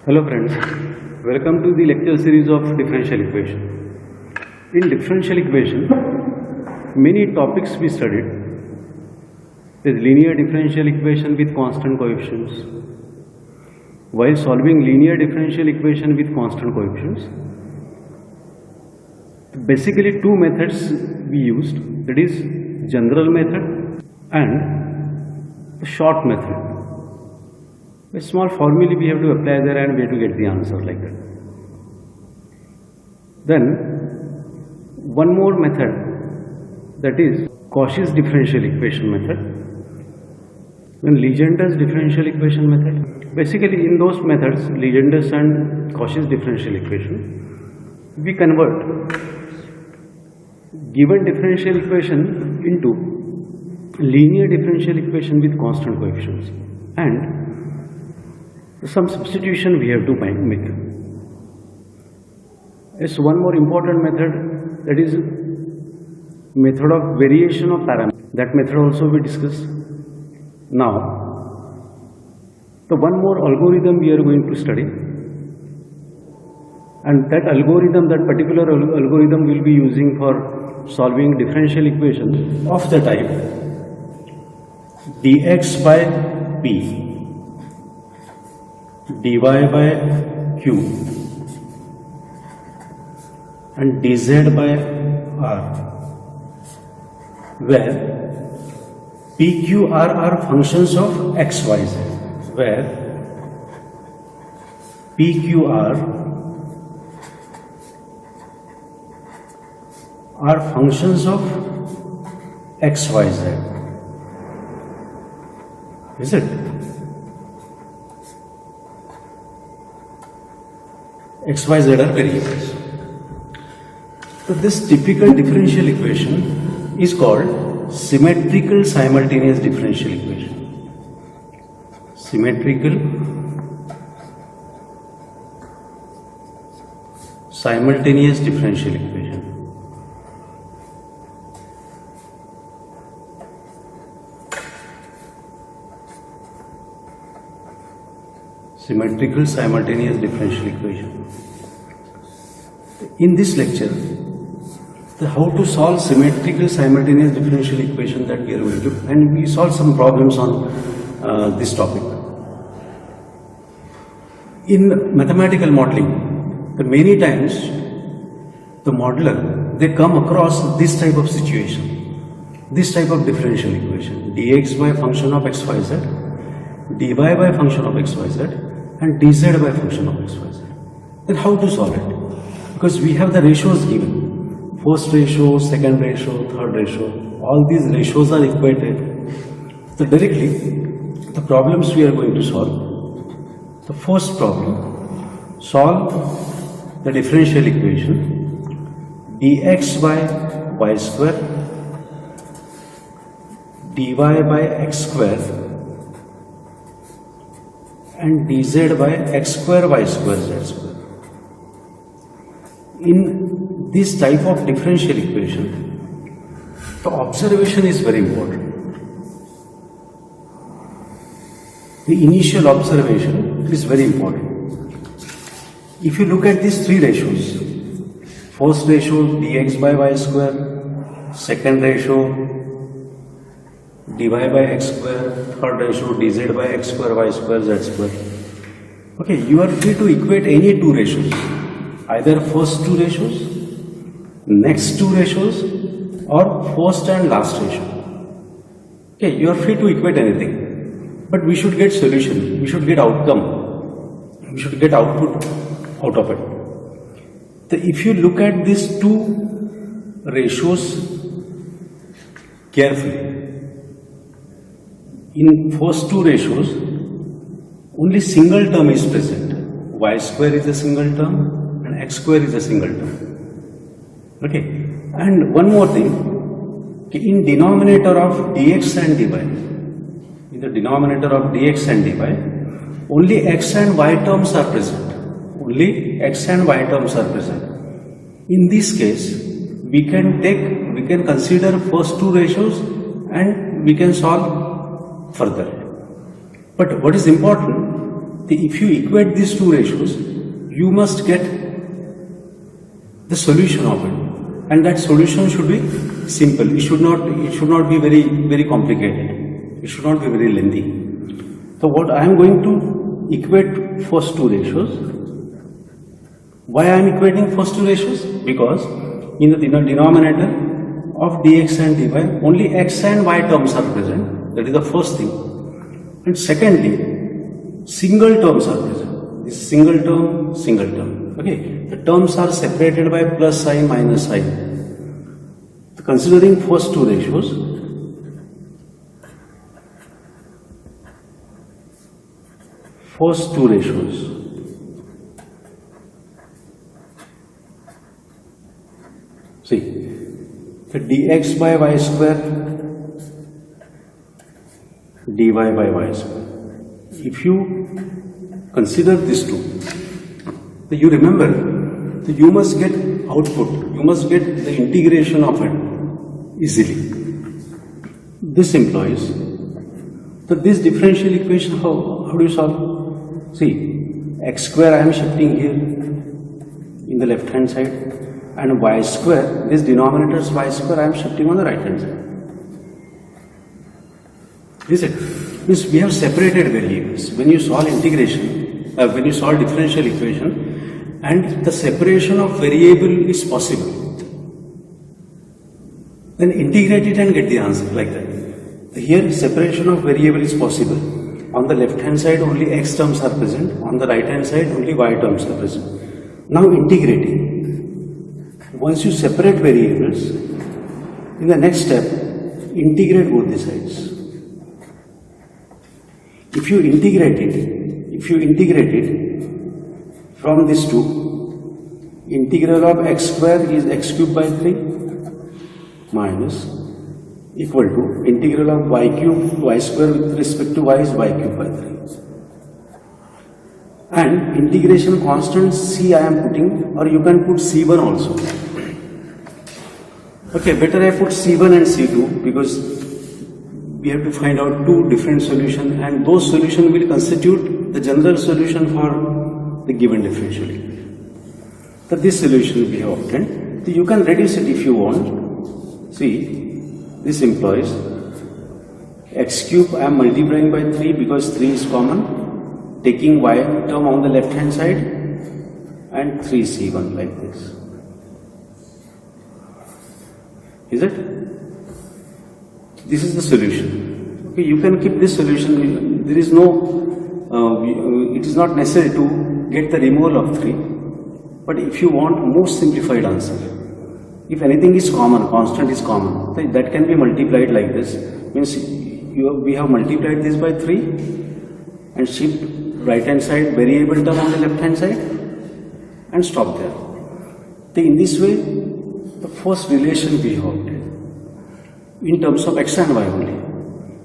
Hello friends, welcome to the lecture series of differential equation. In differential equation, many topics we studied. There is linear differential equation with constant coefficients. While solving linear differential equation with constant coefficients, basically two methods we used, that is general method and the short method. A small formula we have to apply there and we have to get the answer like that. Then one more method, that is Cauchy's differential equation method. Then Legendre's differential equation method. Basically in those methods, Legendre's and Cauchy's differential equation, we convert given differential equation into linear differential equation with constant coefficients, and some substitution we have to make. Yes, one more important method, that is method of variation of parameters. That method also we discuss. Now, the one more algorithm we are going to study, and that algorithm, that particular algorithm will be using for solving differential equation of the type dx by p dy by q and dz by r, where p, q, r are functions of x, y, z, where p, q, r are functions of x, y, z. Is it? X, Y, Z are variables. So this typical differential equation is called symmetrical simultaneous differential equation. Symmetrical simultaneous differential equation. Symmetrical simultaneous differential equation. In this lecture, how to solve symmetrical simultaneous differential equation that we are going to, and we solve some problems on this topic. In mathematical modeling, many times the modeler, they come across this type of situation, this type of differential equation, dx by function of x, y, z, dy by function of x, y, z, and dz by function of x, y, z. Then how to solve it? Because we have the ratios given. First ratio, second ratio, third ratio. All these ratios are equated. So directly, the problems we are going to solve. The first problem, solve the differential equation dx by y square dy by x square and dz by x square y square z square. In this type of differential equation, the observation is very important. The initial observation is very important. If you look at these three ratios, first ratio dx by y square, second ratio dy by x square, third ratio dz by x square y square z square. Okay, you are free to equate any two ratios, either first two ratios, next two ratios, or first and last ratio. Okay, you are free to equate anything, but we should get solution, we should get outcome, we should get output out of it. So if you look at these two ratios carefully, in first two ratios, only single term is present. Y square is a single term and x square is a single term. Okay. And one more thing, in denominator of dx and dy, in the denominator of dx and dy, only x and y terms are present. Only x and y terms are present. In this case, we can consider first two ratios and we can solve further. But what is important, if you equate these two ratios, you must get the solution of it, and that solution should be simple. It should not be very complicated. It should not be very lengthy. So what I am going to equate first two ratios. Why I am equating first two ratios? Because in the denominator of dx and dy, only x and y terms are present. That is the first thing. And secondly, single terms are present. This single term. Okay, the terms are separated by plus sign, minus sign. So considering first two ratios, see, the dx by y square, dy by y square. If you consider these two, then you remember that you must get output, you must get the integration of it easily. This implies that this differential equation, how do you solve? See, x square I am shifting here in the left hand side, and y square, this denominator's y square I am shifting on the right hand side. Is it? Means we have separated variables. When you solve integration, when you solve differential equation, and the separation of variable is possible, then integrate it and get the answer like that. Here separation of variable is possible. On the left hand side only x terms are present, on the right hand side only y terms are present. Now integrating. Once you separate variables, in the next step, integrate both the sides. If you integrate it from these two, integral of x square is x cube by 3 minus equal to integral of y cube, y square with respect to y is y cube by 3. And integration constant c I am putting, or you can put c1 also. Okay, better I put c1 and c2 because we have to find out two different solutions, and those solutions will constitute the general solution for the given differential equation. So this solution we have obtained. So you can reduce it if you want. See, this implies x cube I am multiplying by 3 because 3 is common, taking y term on the left hand side, and 3c1 like this. Is it? This is the solution. Okay, you can keep this solution. There is no, it is not necessary to get the removal of 3. But if you want most simplified answer, if anything is common, constant is common, then that can be multiplied like this. Means we have multiplied this by 3 and shift right hand side variable term on the left hand side and stop there. So in this way, the first relation we have obtained in terms of x and y only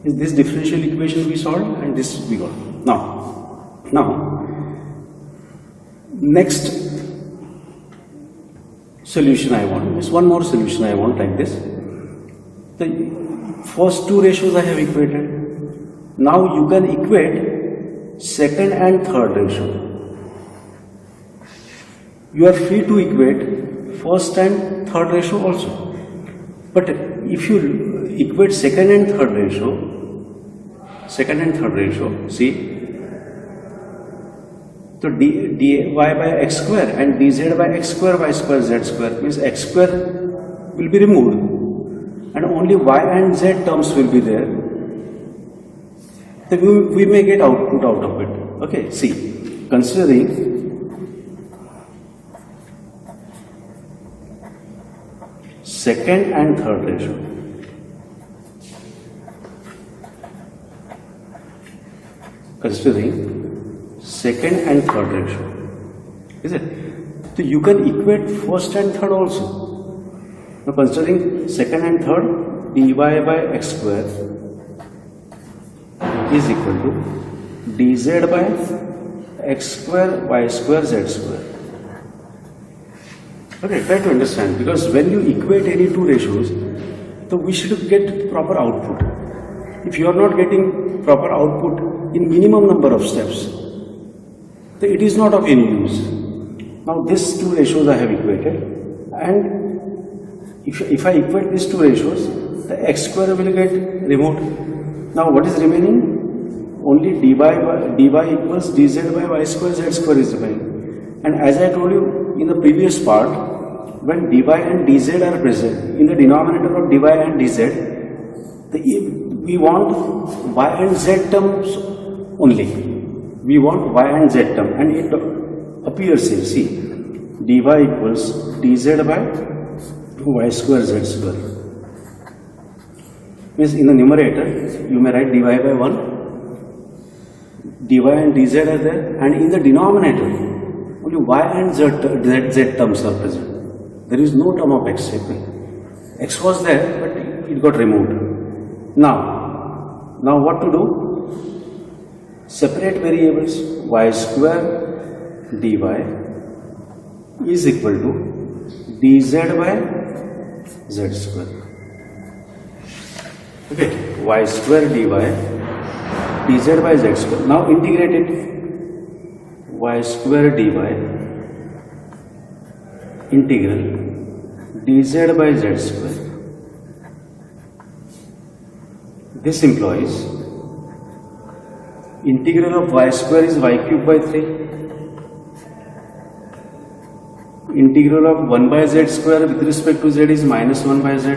is this differential equation we solved, and this we got. Now next solution I want is one more solution I want like this. The first two ratios I have equated. Now you can equate second and third ratio. You are free to equate first and third ratio also. But if you equate second and third ratio, see, so dy by x square and dz by x square y square z square means x square will be removed and only y and z terms will be there. Then we may get output out of it. Okay, see, considering second and third ratio. Considering second and third ratio. Is it? So you can equate first and third also. Now considering second and third, dy by x square is equal to dz by x square y square z square. Okay, try to understand, because when you equate any two ratios, so we should get proper output. If you are not getting proper output in minimum number of steps, So it is not of any use. Now these two ratios I have equated, and if I equate these two ratios, the x square will get removed. Now what is remaining? Only dy equals dz by y square, z square is remaining. And as I told you in the previous part, when dy and dz are present in the denominator of dy and dz, we want y and z terms only. We want y and z term, and it appears here. See, dy equals dz by y square, z square. Means in the numerator you may write dy by 1. dy and dz are there, and in the denominator only y and z terms are present. There is no term of x. X was there, but it got removed. Now what to do? Separate variables. Y square dy is equal to dz by z square. Okay, y square dy dz by z square. Now integrate it. Y square dy integral dz by z square. This implies integral of y square is y cube by 3. Integral of 1 by z square with respect to z is minus 1 by z.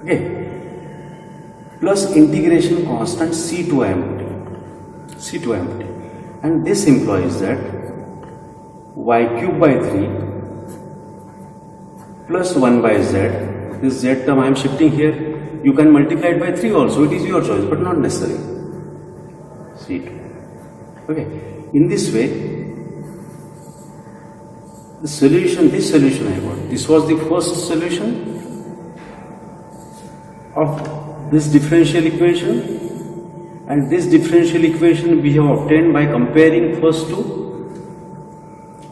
Okay. Plus integration constant c to empty. And this implies that y cube by 3 plus 1 by z, this z term I am shifting here. You can multiply it by 3 also, it is your choice, but not necessary. C2. Okay. In this way, this solution I got. This was the first solution of this differential equation, and this differential equation we have obtained by comparing first two,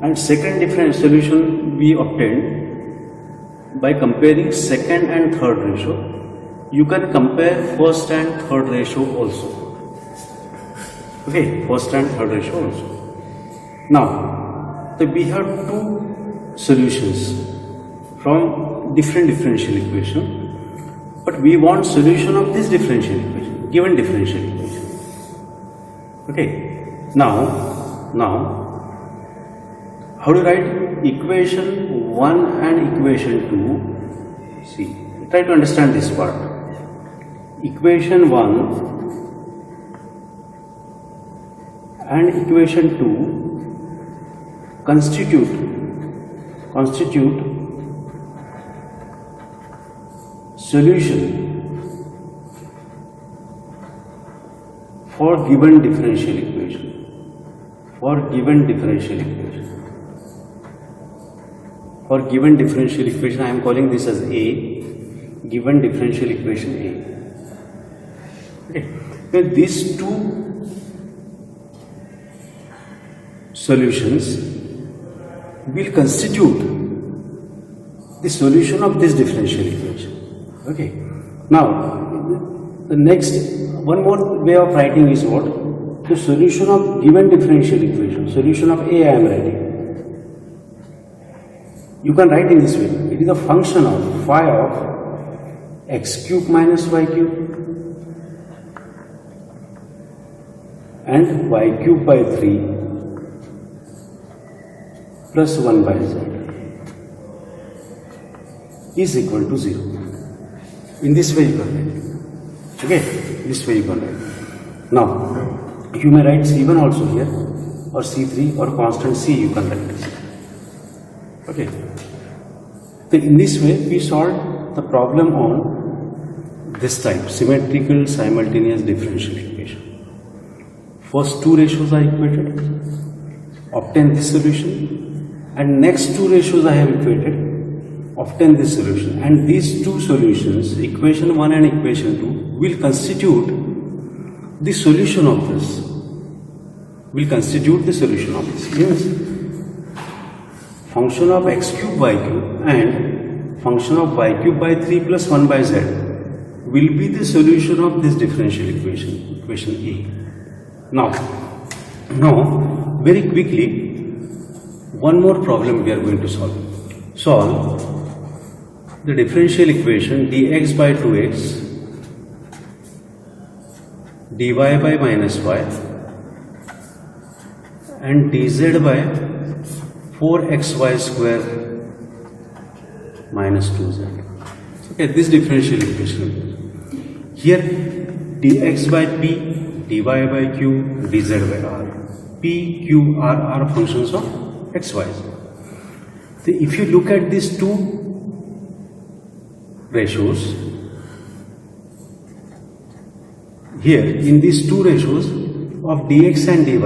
and second different solution we obtained by comparing second and third ratio. You can compare first and third ratio also. Okay, first and third ratio also. Now, we have two solutions from different differential equation, but we want solution of this differential equation, given differential equation. Okay, now, how do you write equation 1 and equation 2? See, try to understand this part. Equation 1 and equation 2 constitute solution for given differential equation. For given differential equation, I am calling this as A. Given differential equation A. Okay. So these two solutions will constitute the solution of this differential equation. Okay. Now, the next one more way of writing is what? The solution of given differential equation. Solution of A I am writing. You can write in this way. It is a function of phi of x cube minus y cube and y cube by 3 plus 1 by z is equal to 0. In this way you can write. Okay, this way you can write. Now, you may write C1 also here, or C3, or constant C you can write this. Okay. So in this way we solve the problem on this type, symmetrical simultaneous differential equation. First two ratios are equated, obtain this solution, and next two ratios I have equated, obtain this solution, and these two solutions, equation 1 and equation 2, will constitute the solution of this. Means function of x cube y cube and function of y cube by 3 plus 1 by z will be the solution of this differential equation, equation A. Now, Now, very quickly, one more problem we are going to solve. Solve the differential equation dx by 2x dy by minus y and dz by 4xy square minus 2z. Okay, this differential equation. Here dx by p, dy by q, dz by r. P, q, r are functions of x, y. So if you look at these two ratios, here in these two ratios of dx and dy,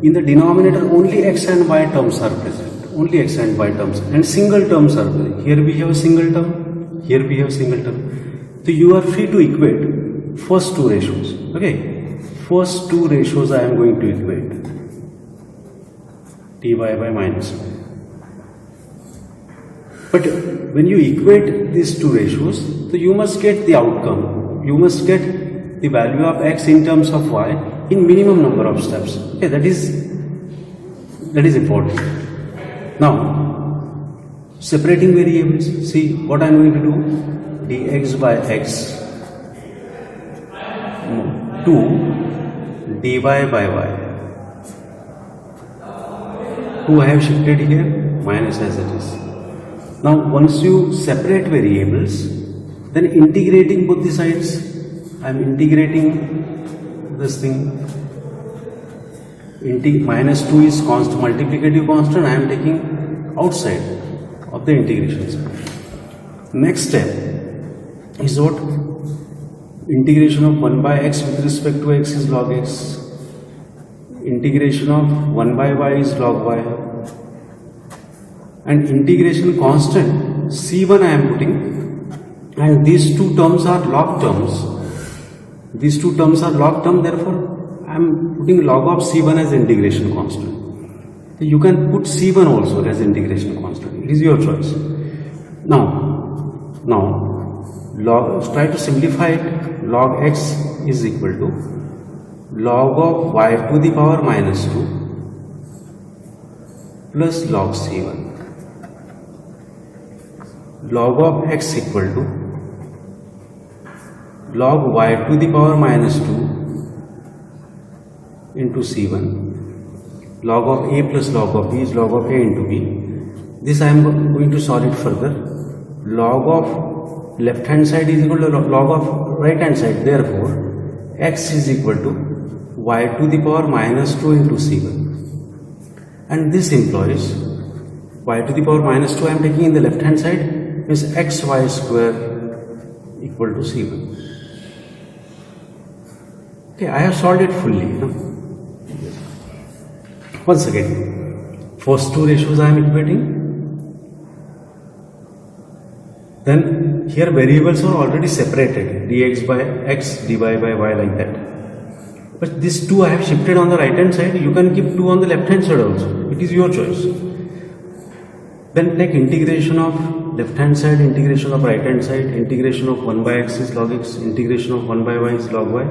in the denominator only x and y terms are present, only x and y terms, and single terms are present. Here we have a single term, here we have single term. So you are free to equate first two ratios. Okay, first two ratios I am going to equate dy by minus y. But when you equate these two ratios, so you must get the outcome. You must get the value of x in terms of y in minimum number of steps. Okay, that is important. Now, separating variables. See what I am going to do. Dx by x to dy by y. 2 I have shifted here, minus as it is. Now once you separate variables, then integrating both the sides, I am integrating this thing. Minus 2 is constant, multiplicative constant, I am taking outside of the integration side. Next step is what? Integration of 1 by x with respect to x is log x. Integration of 1 by y is log y, and integration constant c1 I am putting, and these two terms are log terms. These two terms are log term, therefore I am putting log of c1 as integration constant. You can put c1 also as integration constant. It is your choice. Now try to simplify it. Log x is equal to log of y to the power minus 2 plus log c1. Log of x equal to log y to the power minus 2 into c1. Log of a plus log of b is log of a into b. This I am going to solve it further. Log of left hand side is equal to log of right hand side. Therefore, x is equal to y to the power minus 2 into c1, and this implies y to the power minus 2 I am taking in the left hand side is xy square equal to c1. Okay, I have solved it fully. Once again, first two ratios I am equating. Then here variables are already separated, dx by x, dy by y, like that. But this 2 I have shifted on the right hand side. You can keep 2 on the left hand side also. It is your choice. Then take integration of left hand side, integration of right hand side, integration of 1 by x is log x, integration of 1 by y is log y.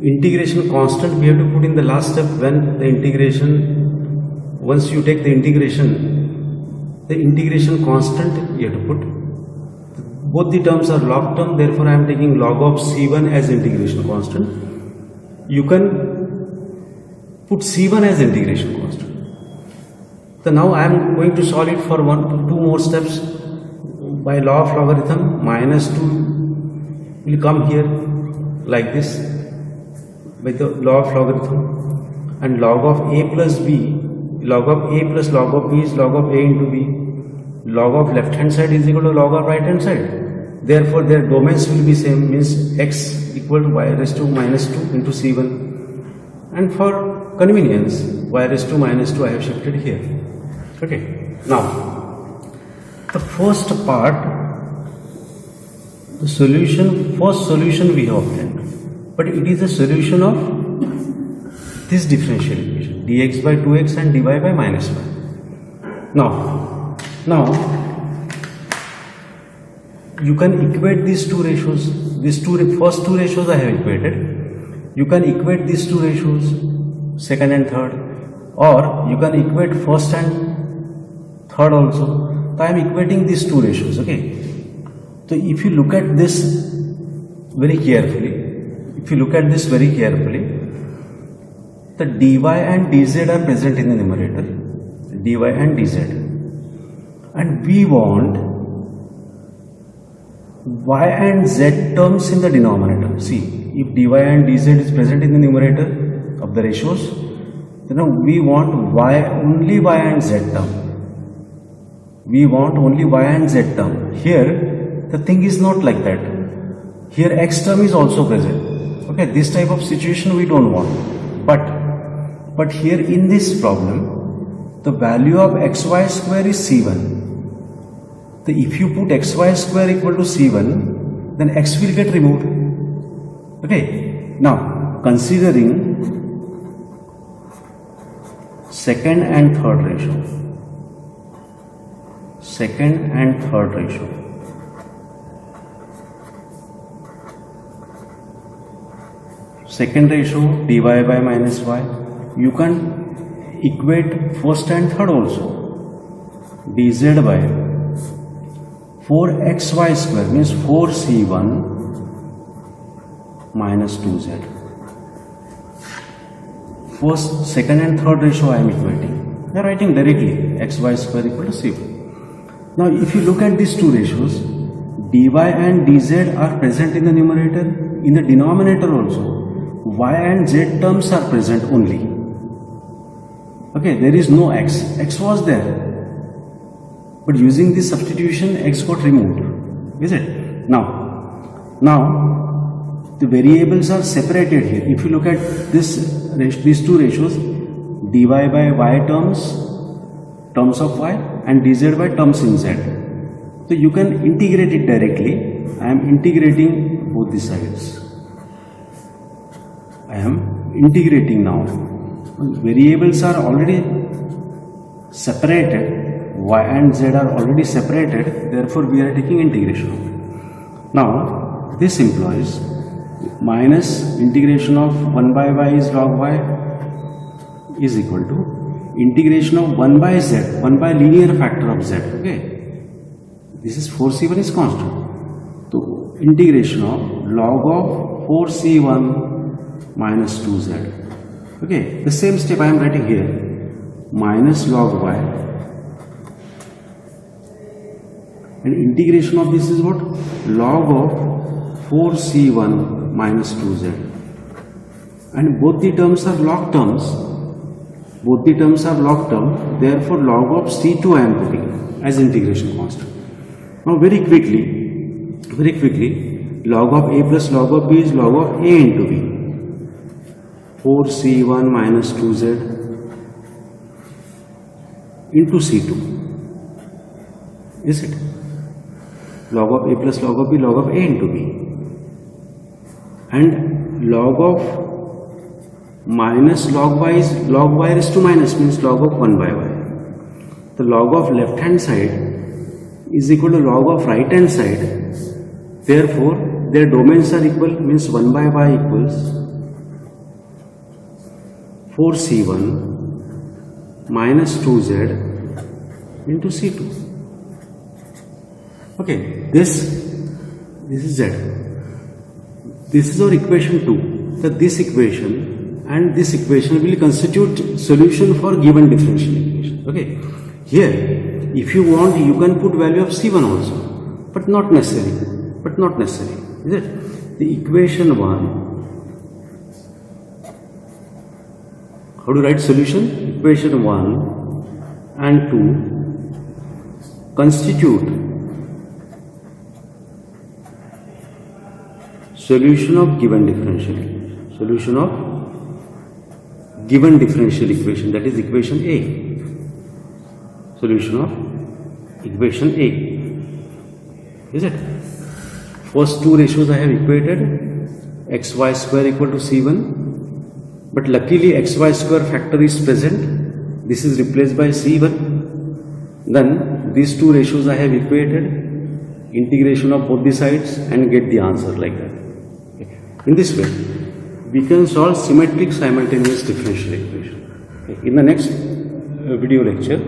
Integration constant we have to put in the last step when the integration, once you take the integration constant you have to put. Both the terms are log term, therefore I am taking log of c1 as integration constant. You can put c1 as integration constant. So now I am going to solve it for 2 more steps by law of logarithm. Minus 2 will come here like this by the law of logarithm, and log of a plus b, log of a plus log of b is log of a into b. Log of left hand side is equal to log of right hand side. Therefore their domains will be same, means x equal to y raised to minus 2 into c1, and for convenience y raised to minus 2 I have shifted here. Okay, now the first part, the first solution we have obtained, but it is a solution of this differential equation dx by 2x and dy by minus 1. Now you can equate these two ratios. These first two ratios I have equated. You can equate these two ratios. second and third, or you can equate first and third also. So I am equating these two ratios. Okay, so if you look at this very carefully, the dy and dz are present in the numerator, dy and dz, and we want y and z terms in the denominator. See, if dy and dz is present in the numerator of the ratios, then we want only y and z term. We want only y and z term. Here the thing is not like that. Here x term is also present. Okay, this type of situation we don't want. But here in this problem, the value of xy square is c1. So if you put xy square equal to c1, then x will get removed. Okay, now considering second and third ratio. Second and third ratio. Second ratio dy by minus y. You can equate first and third also. dz by 4xy square means 4c1 minus 2z. First, second and third ratio I am equating. They are writing directly xy square equal to c1. Now if you look at these two ratios, dy and dz are present in the numerator. In the denominator also, y and z terms are present only. Okay, there is no x. X was there. But using this substitution, x got removed. Is it? Now the variables are separated here. If you look at these two ratios, dy by y terms of y, and dz by terms in z. So you can integrate it directly. I am integrating both the sides. I am integrating now. Variables are already separated. Y and z are already separated. Therefore, we are taking integration. Now, this implies minus integration of 1 by y is log y is equal to integration of 1 by z, 1 by linear factor of z. Okay, this is 4c1 is constant. So, integration of log of 4c1 minus 2z. Okay, the same step I am writing here, minus log y, and integration of this is what? Log of 4c1 minus 2z. And both the terms are log terms. Both the terms are log term. Therefore, log of c2 I am putting as integration constant. Now, very quickly, log of a plus log of b is log of a into b. 4c1 minus 2z into c2. Is it? Log of a plus log of b, log of a into b. And log of minus log y is log y raised to minus, means log of 1 by y. The log of left hand side is equal to log of right hand side. Therefore, their domains are equal, means 1 by y equals 4c1 minus 2z into c2. Okay, this is z. This is our equation 2. So this equation and this equation will constitute solution for given differential equation. Okay, here if you want you can put value of c1 also, but not necessary. Is it? The equation 1. How to write solution? Equation 1 and 2 constitute solution of given differential equation. Solution of given differential equation, that is equation A. Solution of equation A. Is it? First two ratios I have equated, xy square equal to c1, but luckily xy square factor is present. This is replaced by c1. Then these two ratios I have equated, integration of both the sides and get the answer like that. In this way, we can solve symmetric simultaneous differential equation. Okay. In the next video lecture,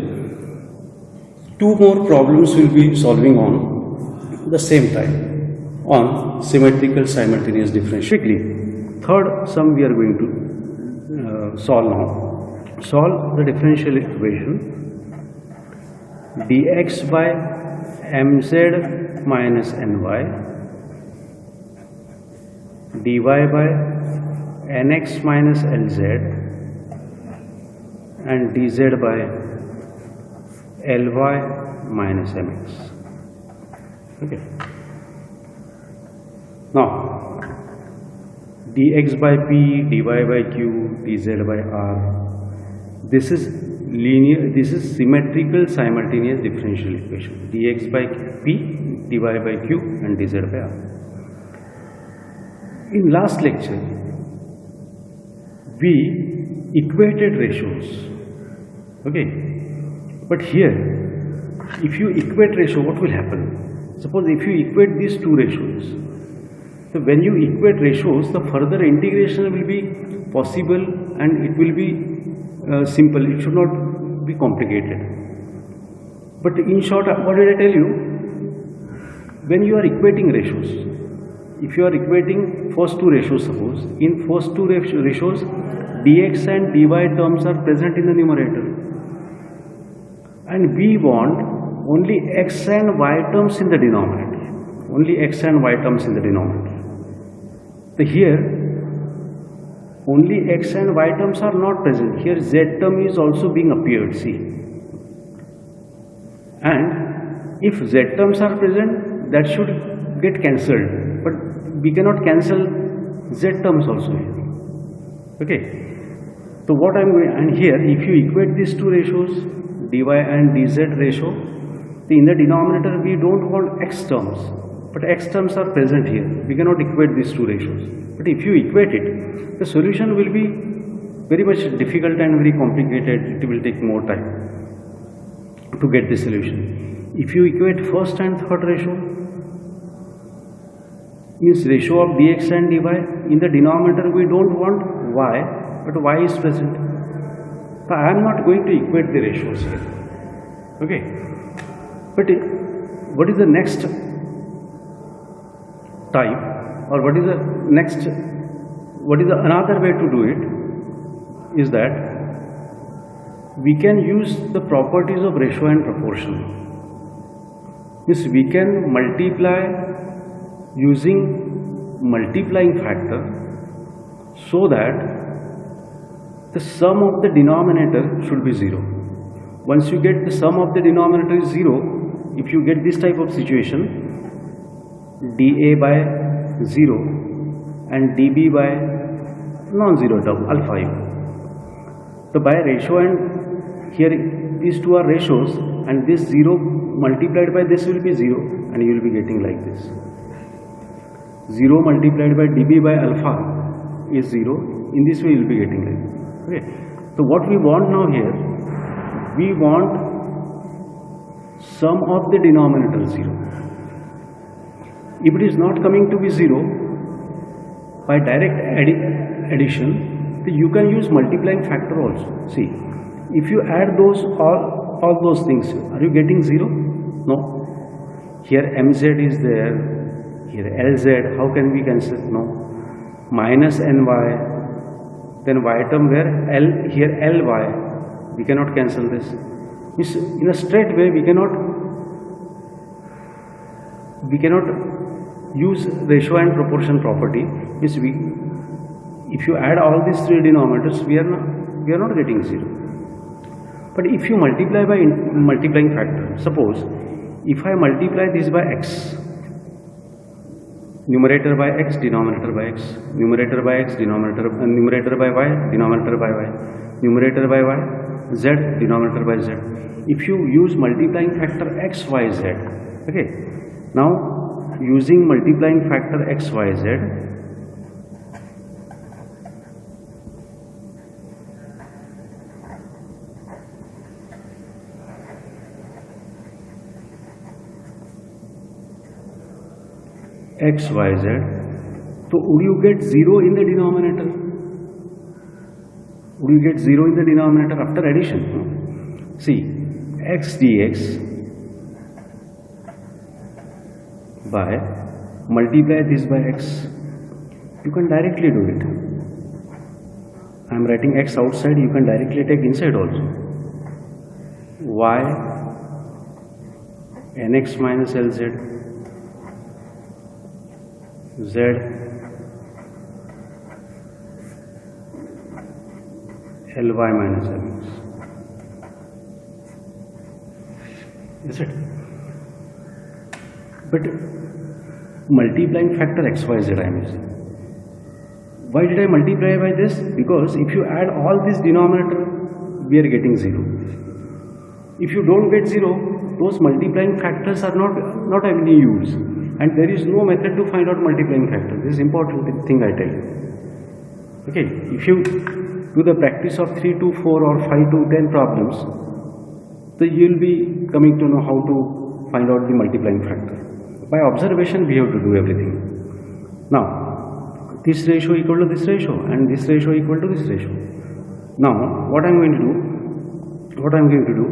two more problems will be solving on the same time on symmetrical simultaneous differential. Third sum we are going to solve now. Solve the differential equation dx by mz minus ny dy by nx minus lz and dz by ly minus mx. Okay. Now dx by p, dy by q, dz by r. This is linear. This is symmetrical simultaneous differential equation. Dx by p, dy by q, and dz by r. In last lecture, we equated ratios. Okay, but here, if you equate ratio, what will happen? Suppose if you equate these two ratios, so when you equate ratios, the further integration will be possible and it will be simple. It should not be complicated. But in short, what did I tell you? When you are equating ratios, if you are equating first two ratios, suppose in first two ratios, dx and dy terms are present in the numerator, and we want only x and y terms in the denominator. Only x and y terms in the denominator. So here, only x and y terms are not present. Here z term is also being appeared, see. And if z terms are present, that should get cancelled. But we cannot cancel z terms also here. Okay. So what I am going, and here if you equate these two ratios, dy and dz ratio, in the denominator we don't want x terms. But x terms are present here. We cannot equate these two ratios. But if you equate it, the solution will be very much difficult and very complicated. It will take more time to get the solution. If you equate first and third ratio, means ratio of dx and dy, in the denominator we don't want y, but y is present. So I am not going to equate the ratios here. Okay. But what is the next type, or what is the next, what is the another way to do it, is that we can use the properties of ratio and proportion. Means we can multiply using multiplying factor so that the sum of the denominator should be 0. Once you get the sum of the denominator is 0, if you get this type of situation, dA by 0 and dB by non-zero term alpha u. So by ratio, and here these two are ratios, and this 0 multiplied by this will be 0, and you will be getting like this. 0 multiplied by dB by alpha is 0. In this way you will be getting like this. Okay. So what we want now here, we want sum of the denominator 0. If it is not coming to be 0, by direct addition, you can use multiplying factor also. See, if you add those all those things, are you getting 0? No. Here mz is there, here lz, how can we cancel? No. Minus ny, then y term where l, here ly, we cannot cancel this. In a straight way we cannot use ratio and proportion property. Means if you add all these three denominators, we are not getting 0. But if you multiply by multiplying factor, suppose if I multiply this by x, numerator by x, denominator by x, numerator by x, numerator by y, denominator by y, numerator by y, z, denominator by z. If you use multiplying factor x, y, z, okay. Now using multiplying factor x, y, z, x, y, z, So would you get 0 in the denominator? Would you get 0 in the denominator after addition? No? See, x dx by multiply this by x. You can directly do it. I am writing x outside, you can directly take inside also. Y nx minus lz z ly minus mx. Is it? But multiplying factor xyz I am using. Why did I multiply by this? Because if you add all this denominator, we are getting 0. If you don't get 0, those multiplying factors are not of any use. And there is no method to find out multiplying factor. This is important thing I tell you. Okay, if you do the practice of 3 to 4 or 5 to 10 problems, then you will be coming to know how to find out the multiplying factor. By observation, we have to do everything. Now, this ratio equal to this ratio and this ratio equal to this ratio. Now, what I am going to do,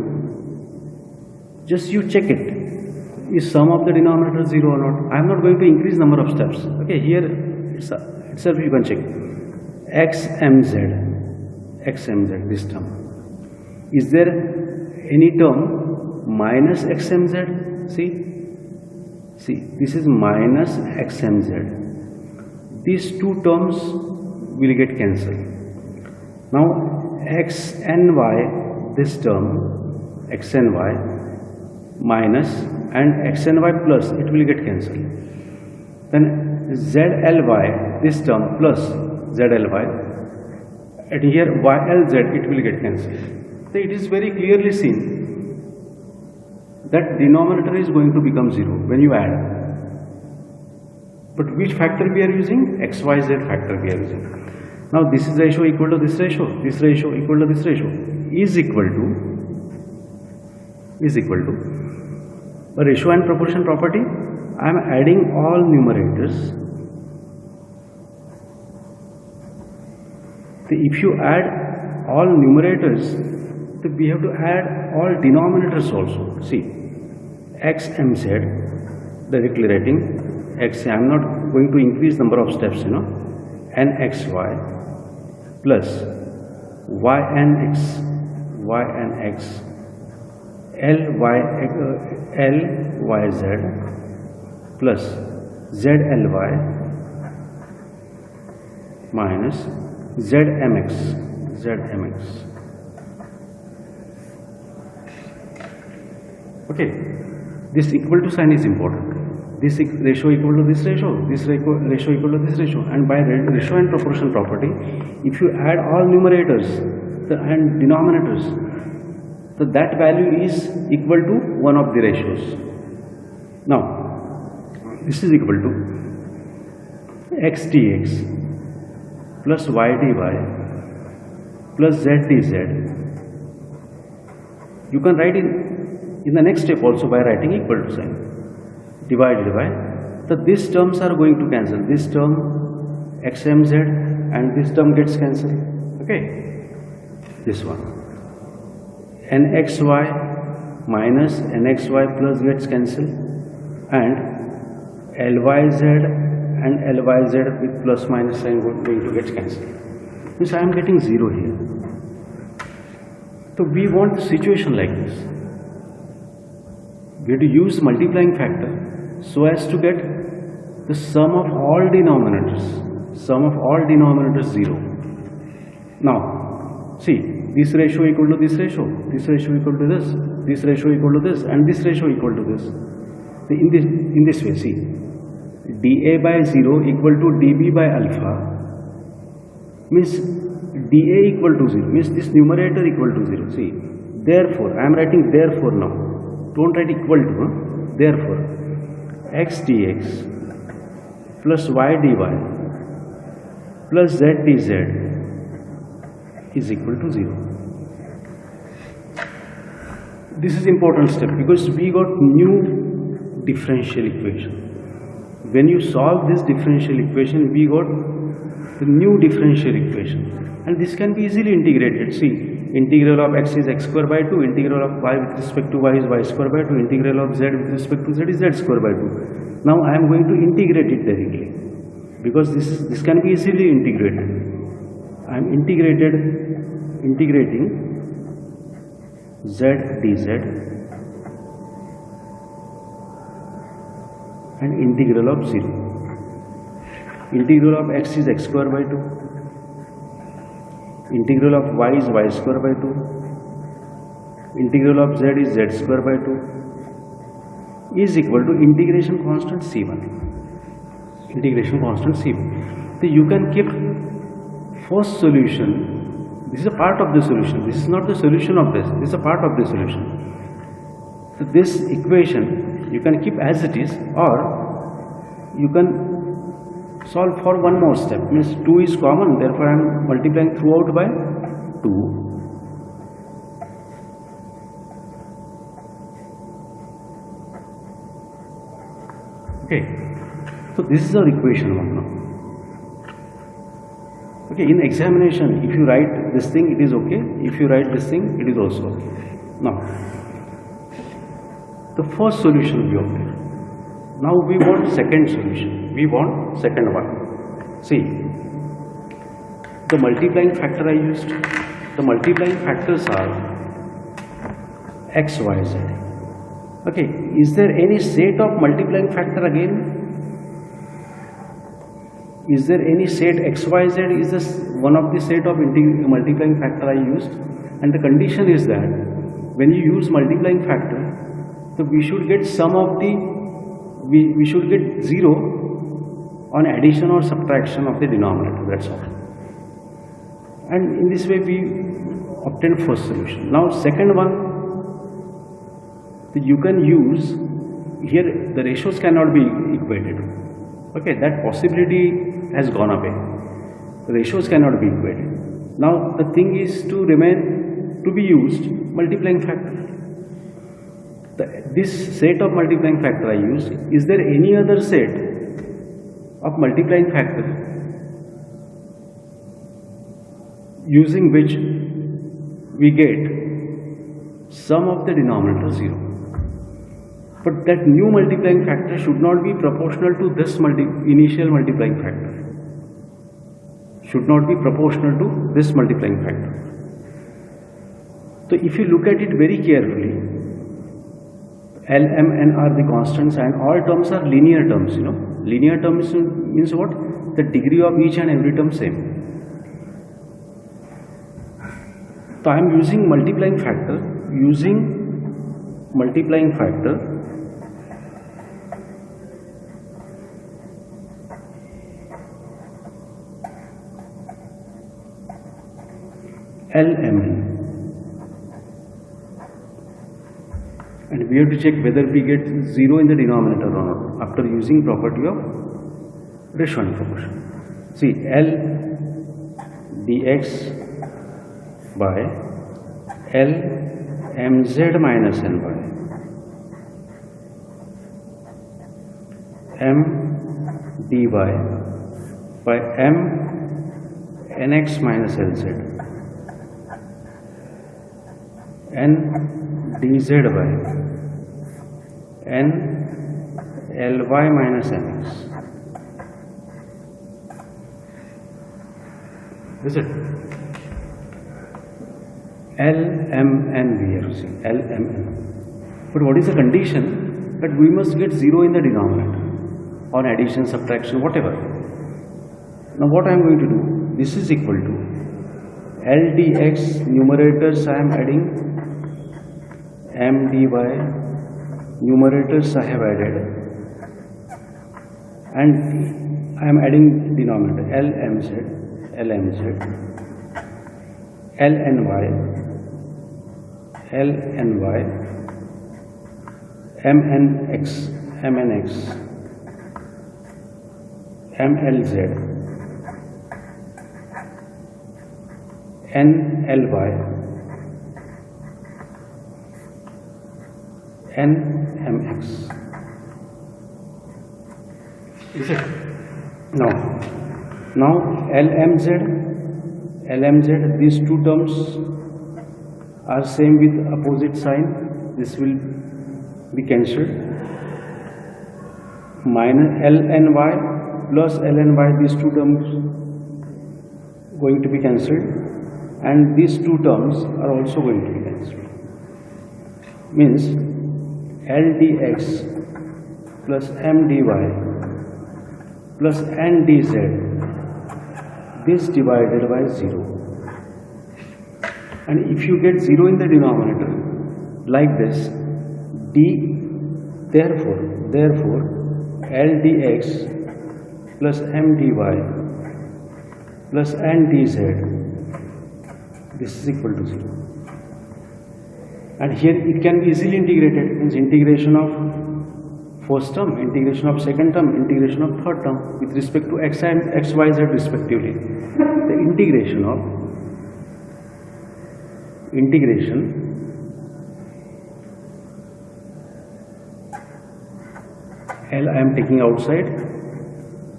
just you check it. Is sum of the denominator 0 or not? I am not going to increase number of steps. Okay, here itself you can check. xmz, this term. Is there any term minus xmz? See, this is minus xmz. These two terms will get cancelled. Now x and y, this term x and y minus and x and y plus, it will get cancelled. Then zly, this term plus zly, and here ylz, it will get cancelled. So it is very clearly seen that denominator is going to become 0 when you add. But which factor we are using? XYZ factor we are using. Now this is ratio equal to this ratio equal to this ratio is equal to a ratio and proportion property. I am adding all numerators. So if you add all numerators, then we have to add all denominators also. See, xmz, directly writing x, I am not going to increase number of steps, and xy plus ynx lyz plus zly minus zmx. Okay, this equal to sign is important. This ratio equal to this ratio equal to this ratio, and by ratio and proportion property, if you add all numerators and denominators, so that value is equal to one of the ratios. Now, this is equal to x dx plus y dy plus z dz. You can write in the next step also by writing equal to sign. Divided by, so these terms are going to cancel. This term xmz and this term gets cancelled. Okay, this one nxy minus nxy plus gets cancelled, and lyz and lyz with plus minus sign going to get cancelled. Means I am getting 0 here. So we want the situation like this. We have to use multiplying factor so as to get the sum of all denominators 0. Now, see, this ratio equal to this ratio equal to this ratio equal to this, and this ratio equal to this. In this way, see, dA by 0 equal to dB by alpha means dA equal to 0, means this numerator equal to 0. See, therefore, I am writing therefore now. Don't write equal to, therefore, x dx plus y dy plus z dz is equal to 0. This is important step because we got new differential equation. when you solve this differential equation, we got the new differential equation, and this can be easily integrated. See, integral of x is x square by 2, integral of y with respect to y is y square by 2, integral of z with respect to z is z square by 2. Now I am going to integrate it directly because this can be easily integrated. I am integrating z dz and integral of 0. Integral of x is x square by 2. Integral of y is y square by 2. Integral of z is z square by 2 is equal to integration constant C1. Integration constant C1. So you can keep first solution. This is a part of the solution. This is not the solution of this. This is a part of the solution. So this equation you can keep as it is, or you can solve for one more step. Means 2 is common, therefore I am multiplying throughout by 2. Okay, so this is our equation 1 now. Okay, in examination, if you write this thing, it is okay. If you write this thing, it is also okay. Now, the first solution we obtained. Now we want second solution. We want second one. See, the multiplying factor I used. The multiplying factors are x, y, z. Okay, is there any set of multiplying factor again? Is there any set x, y, z? Is this one of the set of multiplying factor I used? And the condition is that when you use multiplying factor, so we should get sum of the, we should get 0 on addition or subtraction of the denominator, that's all. And in this way we obtain first solution. Now second one, you can use, here the ratios cannot be equated. Okay, that possibility has gone away. The ratios cannot be equated. Now the thing is to remain, to be used multiplying factor. This set of multiplying factor I used, is there any other set of multiplying factor using which we get sum of the denominator 0? But that new multiplying factor should not be proportional to this initial multiplying factor. Should not be proportional to this multiplying factor. So if you look at it very carefully, L, M, N are the constants and all terms are linear terms, you know. Linear terms means what? The degree of each and every term same. So I am using multiplying factor, LMN, and we have to check whether we get 0 in the denominator or not after using property of ratio and proportion. See, L dx by L mz minus n by m dy by m nx minus lz n dz by n ly minus nx. Is it? LMN we have to see, LMN. But what is the condition? That we must get 0 in the denominator on addition, subtraction, whatever. Now what I am going to do? This is equal to L dx, numerators I am adding, m dy, numerators I have added, and I am adding denominator LMZ, LNY, MNX, MLZ, NLY, NMX. Is it? Now LMZ, these two terms are same with opposite sign. This will be cancelled. Minus LNY plus LNY, these two terms going to be cancelled, and these two terms are also going to be cancelled. Means LDX plus MDY plus NDZ, this divided by 0. And if you get 0 in the denominator like this, therefore LDX plus MDY plus NDZ, this is equal to 0. And here it can be easily integrated, means integration of first term, integration of second term, integration of third term with respect to x and xyz respectively. The integration L I am taking outside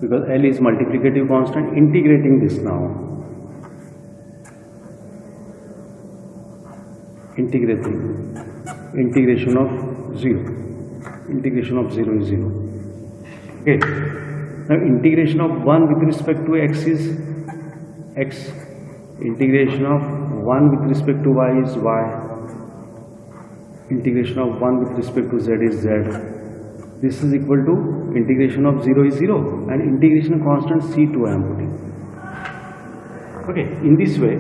because L is multiplicative constant. Integrating this now, integration of 0. Integration of 0 is 0. Okay. Now integration of 1 with respect to x is x. Integration of 1 with respect to y is y. Integration of 1 with respect to z is z. This is equal to integration of 0 is 0 and integration constant C2 I am putting. Okay. In this way,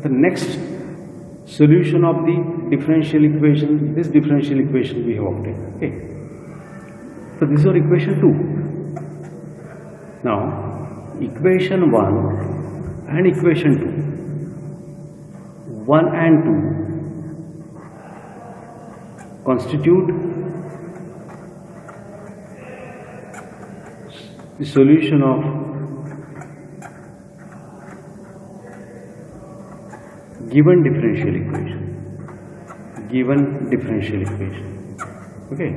the next solution of the differential equation, this differential equation we have obtained. Okay. So this is our equation 2. Now equation 1 and equation 2, 1 and 2 constitute the solution of given differential equation. Okay,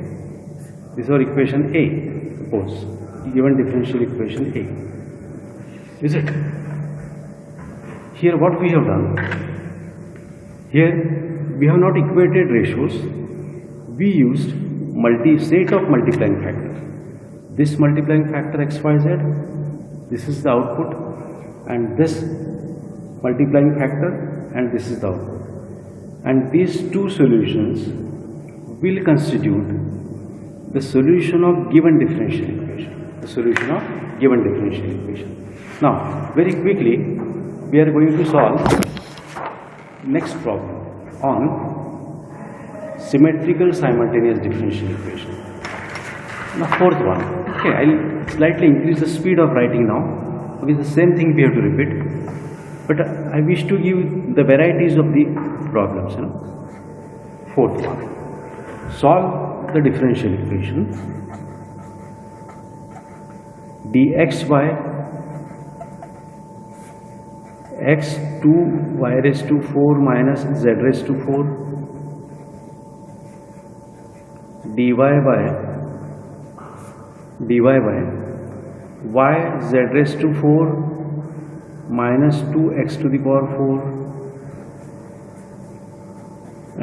this is our equation A. Suppose given differential equation A. Is it? Here what we have done, here we have not equated ratios, we used set of multiplying factors. This multiplying factor xyz, this is the output, and this multiplying factor, and this is the output. And these two solutions will constitute the solution of given differential equation. Now, very quickly, we are going to solve next problem on symmetrical simultaneous differential equation. Now, fourth one. Okay, I'll slightly increase the speed of writing now. With the same thing we have to repeat. But I wish to give the varieties of the problems. Fourth one. Solve the differential equation dx by x 2 y raised to 4 minus z raised to 4 dy by y z raised to 4 minus 2x to the power 4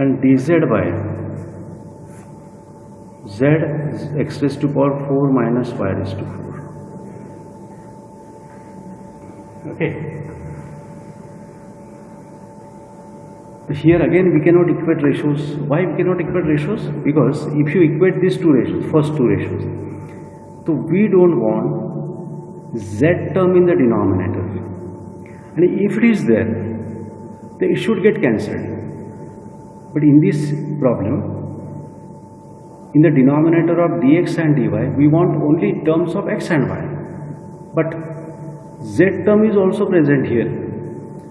and dz by z x raised to power 4 minus y raised to 4. Okay. Here again we cannot equate ratios. Why we cannot equate ratios? Because if you equate these two ratios, first two ratios, so we don't want z term in the denominator, and if it is there, then it should get cancelled. But in this problem, in the denominator of dx and dy, we want only terms of x and y, but z term is also present here.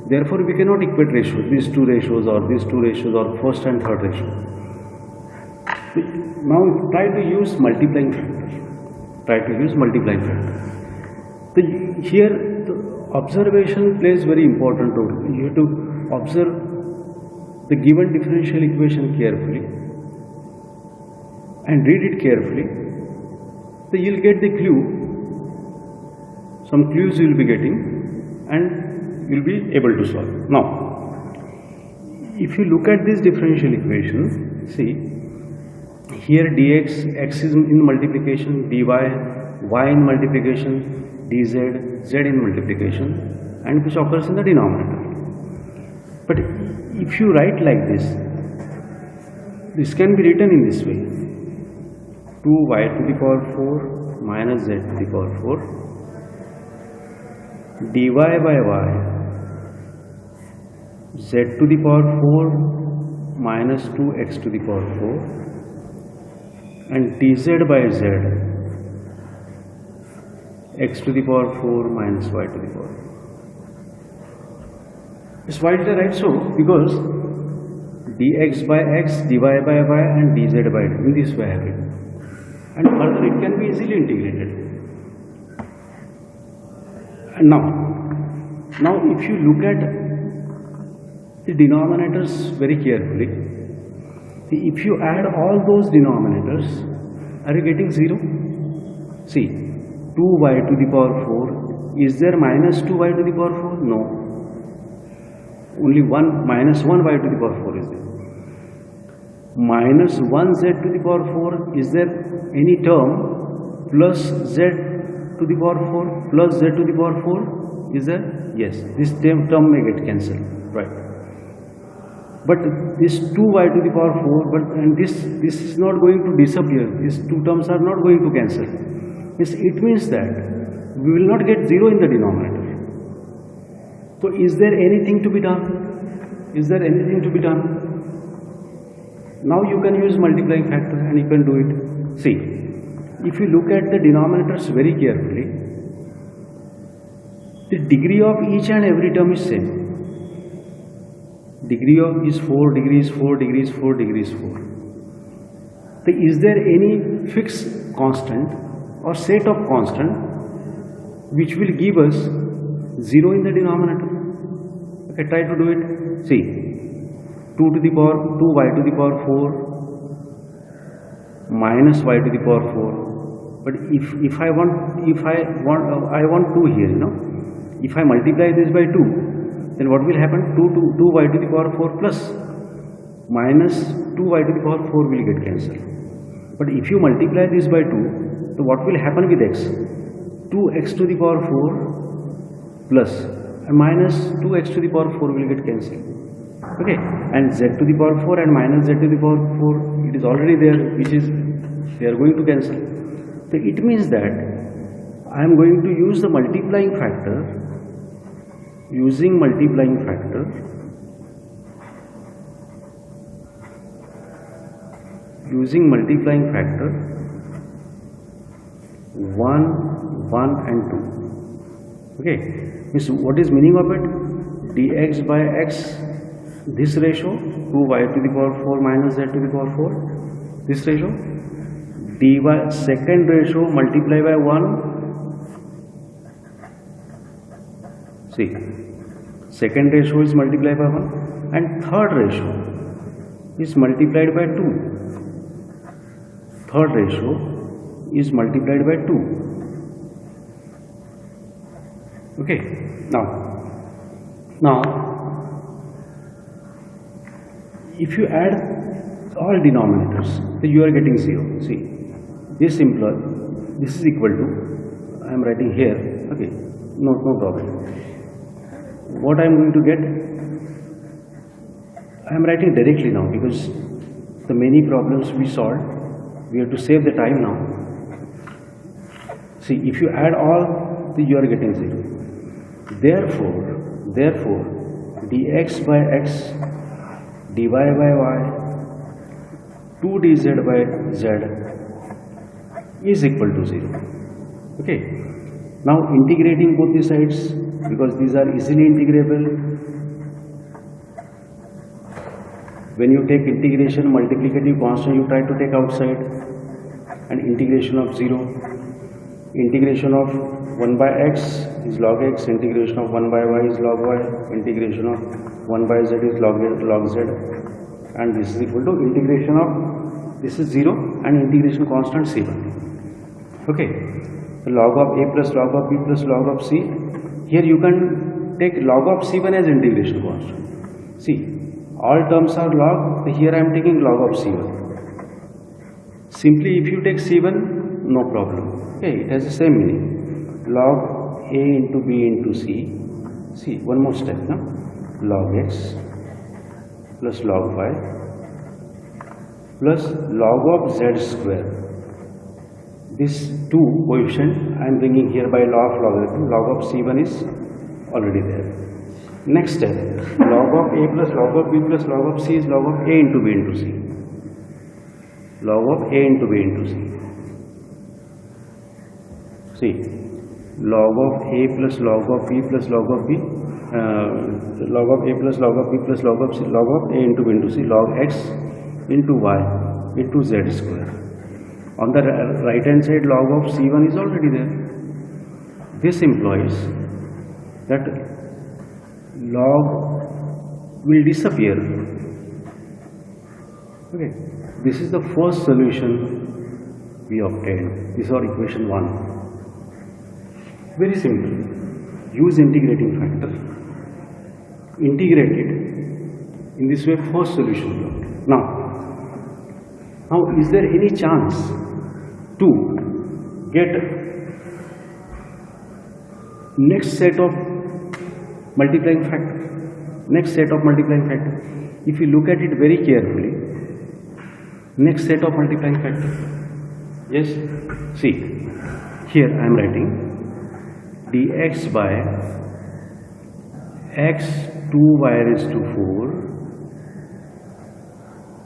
Therefore, we cannot equate ratios, these two ratios or first and third ratio. Now try to use multiplying factor. Here the observation plays very important role. You have to observe the given differential equation carefully and read it carefully. So you will get the clue some clues you will be getting and you will be able to solve. Now, if you look at this differential equation, see here dx, x is in multiplication, dy, y in multiplication, dz, z in multiplication, and which occurs in the denominator. But if you write like this can be written in this way: 2y to the power 4 minus z to the power 4 dy by y z to the power 4 minus 2x to the power 4 and dz by z x to the power 4 minus y to the power 4. It's why did I write so? Because dx by x, dy by y and dz by d, in this way I have written. And further it can be easily integrated. And now if you look at the denominators very carefully, if you add all those denominators, are you getting 0? See, 2y to the power 4, is there minus 2y to the power 4? No. Only minus 1y to the power 4 is there. Minus 1z to the power 4, is there any term plus z to the power 4 plus z to the power 4? Is there? Yes, this term may get cancelled, right? But this 2y to the power 4, and this is not going to disappear. These two terms are not going to cancel. It means that we will not get 0 in the denominator. So is there anything to be done? Is there anything to be done? Now you can use multiplying factor and you can do it. See, if you look at the denominators very carefully, the degree of each and every term is same. Degree of is 4 degrees, 4 degrees, 4 degrees, 4. So is there any fixed constant or set of constant which will give us 0 in the denominator? Okay, try to do it. See, 2y to the power 4 minus y to the power 4. But if I want 2 here, if I multiply this by 2, then what will happen? 2y to the power 4 plus minus 2y to the power 4 will get cancelled. But if you multiply this by 2, so what will happen with x? 2x to the power 4 plus and minus 2x to the power 4 will get cancelled. Okay, and z to the power 4 and minus z to the power 4, it is already there, which is they are going to cancel. So it means that I am going to use the multiplying factor. Using multiplying factor, one and 2. Okay, means what is meaning of it? Dx by x, this ratio, 2y to the power 4 minus z to the power 4, this ratio, dy second ratio multiply by 1. See, second ratio is multiplied by 1 and third ratio is multiplied by 2. Third ratio is multiplied by 2. Okay, now if you add all denominators, then you are getting 0. See, this is equal to, I am writing here, okay, no problem. What I am going to get, I am writing directly now because the many problems we solved, we have to save the time now. See, if you add all, then you are getting 0. Therefore, dx by x, dy by y, 2 dz by z is equal to 0. Okay. Now integrating both the sides, because these are easily integrable. When you take integration, multiplicative constant you try to take outside, and integration of 0. Integration of 1 by x is log x, integration of 1 by y is log y, integration of 1 by z is log z, and this is equal to integration of, this is 0 and integration constant 7. Okay. log of a plus log of b plus log of c. Here you can take log of c1 as integration constant. See, all terms are log. Here I am taking log of c1. Simply, if you take c1, no problem. Okay, it has the same meaning. Log a into b into c. See, one more step now. Log x plus log y plus log of z square. This 2 coefficient I am bringing here by law of logarithm. Log of c1 is already there. Next step, log of a plus log of b plus log of c is log of a into b into c. Log of a into b into c. See, log of a plus log of b plus log of b, log of a plus log of b plus log of c, log of a into b into c, log x into y into z square. On the right hand side, log of c1 is already there. This implies that log will disappear. Okay, this is the first solution we obtained. This is our equation 1. Very simple. Use integrating factor. Integrate it. In this way, first solution we obtained. Now, is there any chance to get next set of multiplying factor? Next set of multiplying factor. If you look at it very carefully, next set of multiplying factor. Yes, see, here I am writing dx by x 2y raised to 4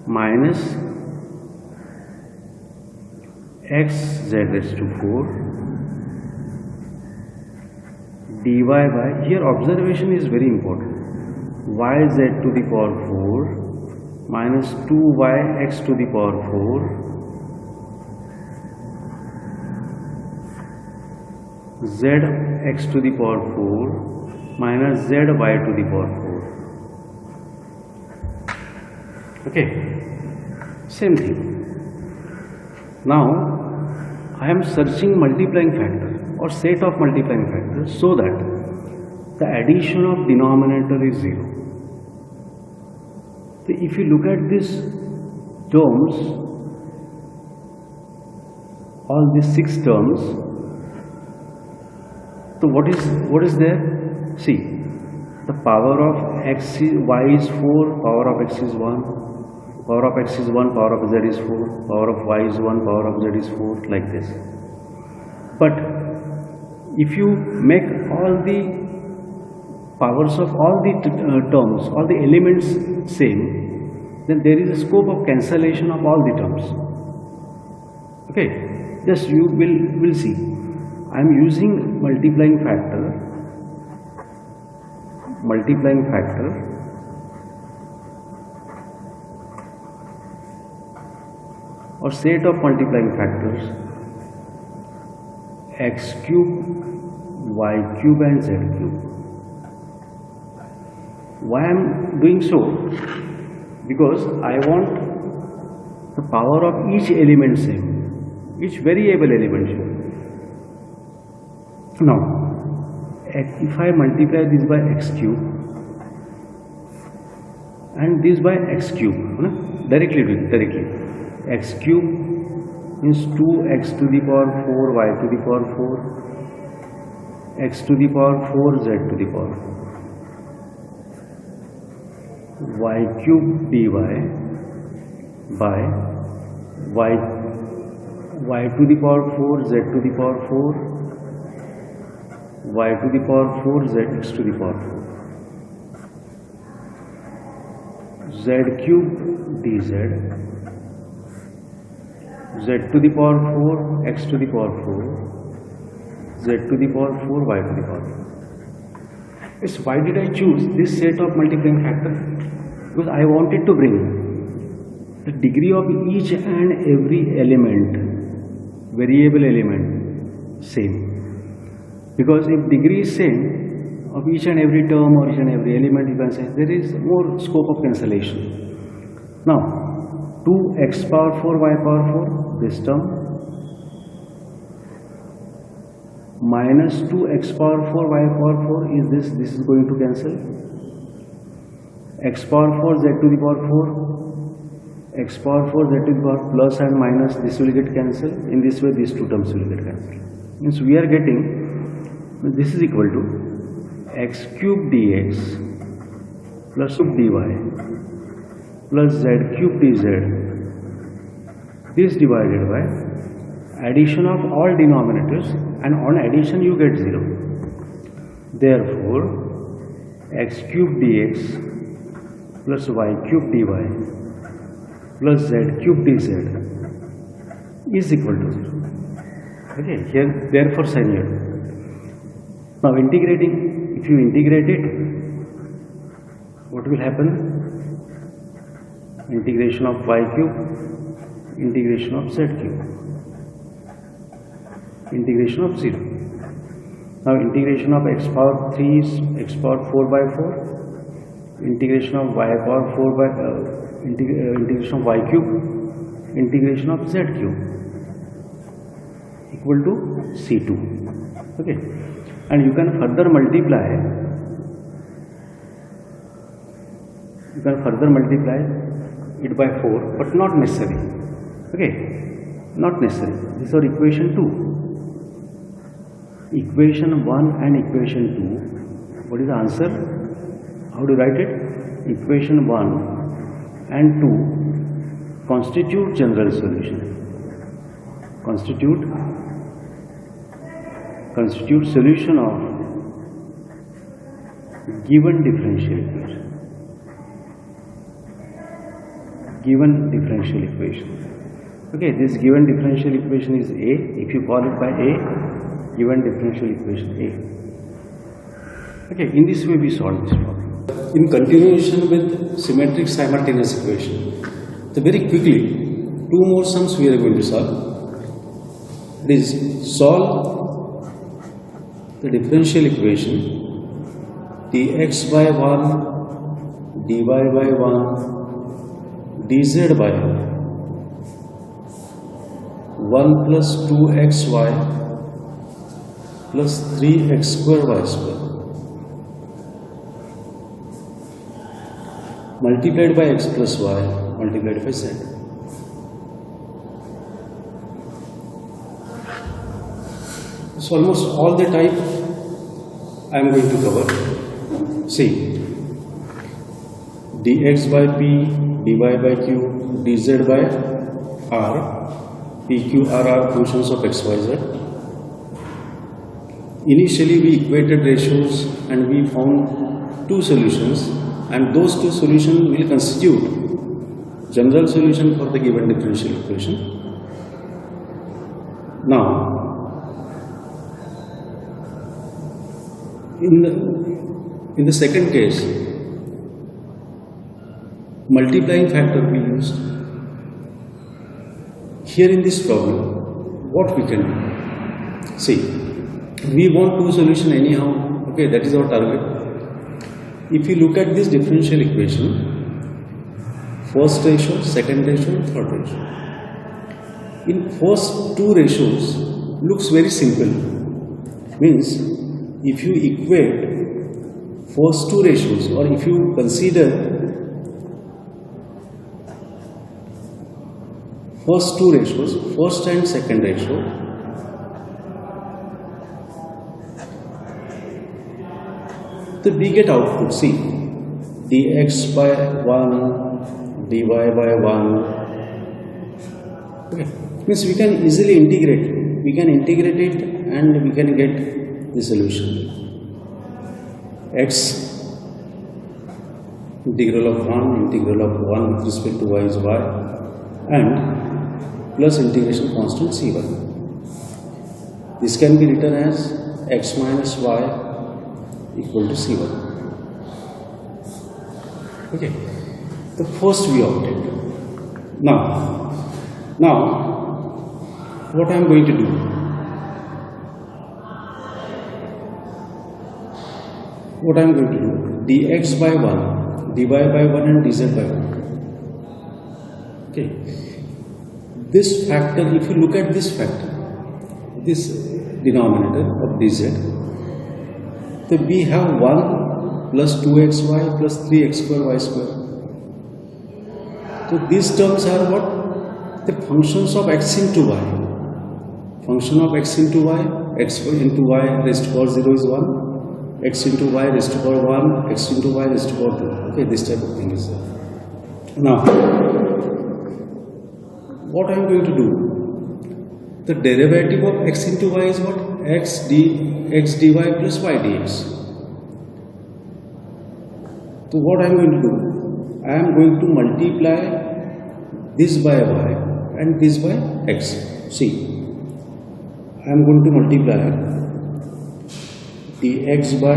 minus x z raised to 4 dy by, here observation is very important, y z to the power 4 minus 2y x to the power 4 z x to the power 4 minus z y to the power 4. Okay, same thing. Now I am searching multiplying factor or set of multiplying factors so that the addition of denominator is 0. So if you look at these terms, all these 6 terms, so what is there? See, the power of x is, y is 4, power of x is 1, power of x is 1, power of z is 4, power of y is 1, power of z is 4, like this. But if you make all the powers of all the terms, all the elements same, then there is a scope of cancellation of all the terms. Okay, just you will see. I am using multiplying factor or set of multiplying factors x cube, y cube and z cube. Why I am doing so? Because I want the power of each element same, each variable element same. Now, if I multiply this by x cube and this by x cube, directly, x cube means 2x to the power 4, y to the power 4, x to the power 4, z to the power 4, y cube dy by y to the power 4, z to the power 4, y to the power 4, z x to the power 4, z cube dz, z to the power 4, x to the power 4, z to the power 4, y to the power 4. Yes, why did I choose this set of multiplying factors? Because I wanted to bring the degree of each and every element, variable element, same. Because if degree is same of each and every term or each and every element, you can say there is more scope of cancellation. Now, 2x power 4, y power 4, this term, minus 2x power 4 y power 4 is this is going to cancel. X power 4 z to the power 4, x power 4 z to the power plus and minus, this will get cancelled. In this way these two terms will get cancelled. Means we are getting, this is equal to x cube dx plus dy plus z cube dz, this divided by addition of all denominators, and on addition you get 0. Therefore x cube dx plus y cube dy plus z cube dz is equal to 0. Okay, here therefore sign here. Now integrating, if you integrate it, what will happen? Integration of y cube, integration of z cube, integration of 0. Now integration of x power 3 is x power 4 by 4, integration of y power 4 by integration of y cube, integration of z cube equal to C2. Okay, and you can further multiply. You can further multiply it by 4, but not necessary. Okay, not necessary. This is our equation 2. Equation 1 and equation 2. What is the answer? How do you write it? Equation 1 and 2 constitute general solution. Constitute solution of given differential equation. Given differential equation. Okay, this given differential equation is A. If you call it by A, given differential equation A. Okay, in this way we solve this problem. In continuation with symmetric simultaneous equation, so very quickly, two more sums we are going to solve. This solve the differential equation dx by 1, dy by 1, dz by 1 plus 2xy plus 3x square y square multiplied by x plus y multiplied by z. So almost all the type I am going to cover. See, dx by p, dy by q, dz by r, p, q, r are functions of x, y, z. Initially we equated ratios and we found two solutions, and those two solutions will constitute general solution for the given differential equation. Now, in the second case, multiplying factor we used. Here in this problem, what we can do? See, we want two solutions anyhow. Okay, that is our target. If you look at this differential equation, first ratio, second ratio, third ratio. In first two ratios looks very simple. Means if you equate first two ratios, or if you consider first two ratios, first and second ratio, so we get output. See, dx by 1, dy by 1. Okay, means we can easily integrate. We can integrate it and we can get the solution. X integral of 1 with respect to y is y, and plus integration constant c1. This can be written as x minus y equal to c1. Okay, the first we obtained. Now what I am going to do? What I am going to do? dx by 1, dy by 1 and dz by 1. Okay. This factor, if you look at this factor, this denominator of dz. So we have 1 plus 2xy plus 3x square y square. So these terms are what? The functions of x into y. Function of x into y, x into y raised to power 0 is 1, x into y raised to power 1, x into y raised to power 2. Okay, this type of thing is there. Now, what I am going to do? The derivative of x into y is what? X dy plus y dx. So what I am going to do? I am going to multiply this by y and this by x. See, I am going to multiply dx by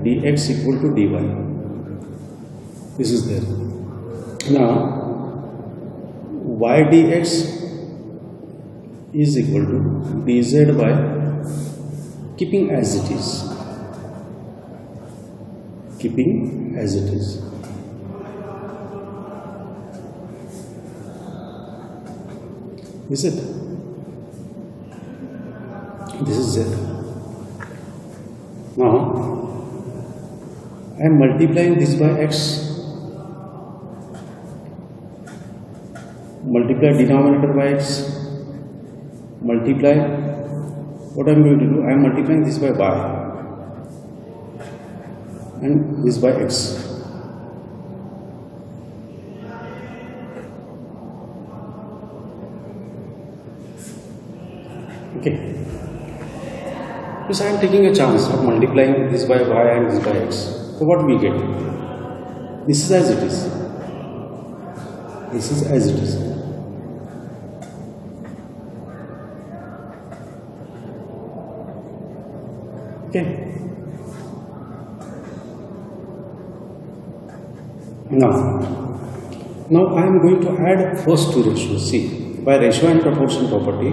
dx equal to dy. This is there. Now, y dx is equal to dz by keeping as it is. Keeping as it is. Is it? This is z. Now, I am multiplying this by x. Multiply denominator by x. Multiply. What I am going to do? I am multiplying this by y. And this by x. Okay. So I am taking a chance of multiplying this by y and this by x. So what we get? This is as it is. This is as it is. Okay. Now I am going to add first two ratios. See, by ratio and proportion property,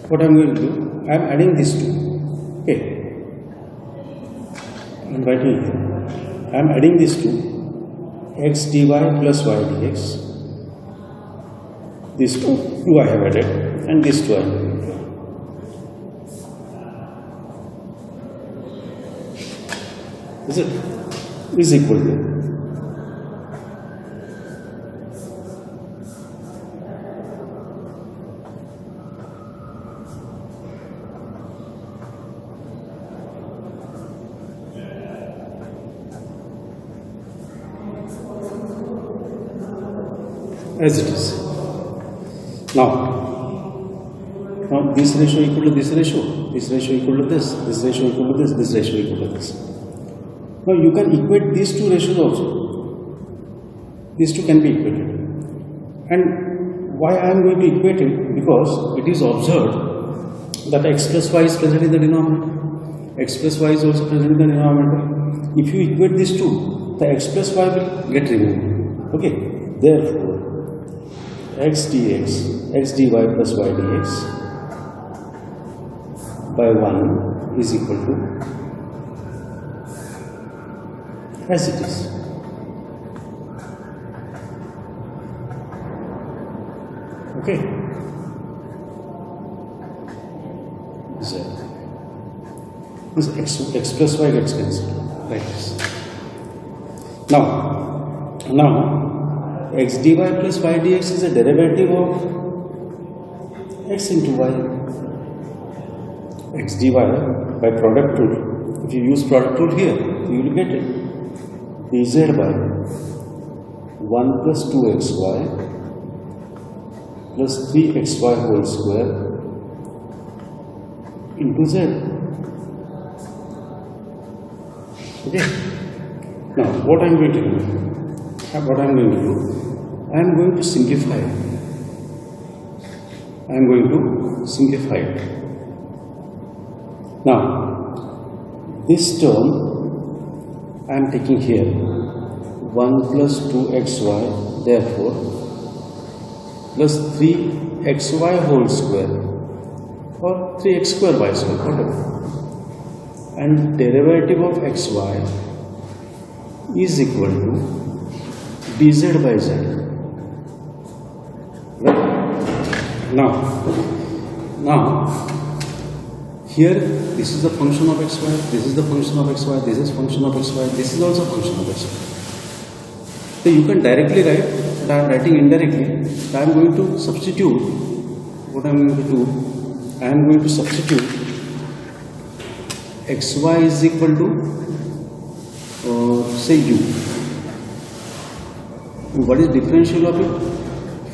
what I am going to do? I am adding these two. Okay. I am writing here. I am adding these two. X dy plus y dx. These two I have added, and these two I have added. Is it? Is equal to. As it is. Now this ratio equal to this ratio, this ratio equal to this ratio equal to this ratio equal to this. Now you can equate these two ratios also. These two can be equated. And why I am going to equate it? Because it is observed that x plus y is present in the denominator. X plus y is also present in the denominator. If you equate these two, the x plus y will get removed. Okay. Therefore, x dx, x dy plus y dx by 1 is equal to as it is. Okay. Z. X plus y gets cancelled like this. Now x dy plus y dx is a derivative of x into y. X dy by product rule. If you use product rule here, you will get it. dz by 1 plus 2xy plus 3xy whole square into z. Okay. Now, what I am going to do? I am going to simplify. it. Now, this term I am taking here 1 plus 2xy, therefore plus 3xy whole square or 3x square y square, whatever. And derivative of xy is equal to dz by z. Right? Now here this is the function of xy, this is the function of xy, this is function of xy, this is also function of xy. So you can directly write, but I am writing indirectly. I am going to substitute. What I am going to do, I am going to substitute xy is equal to say u. And what is differential of it?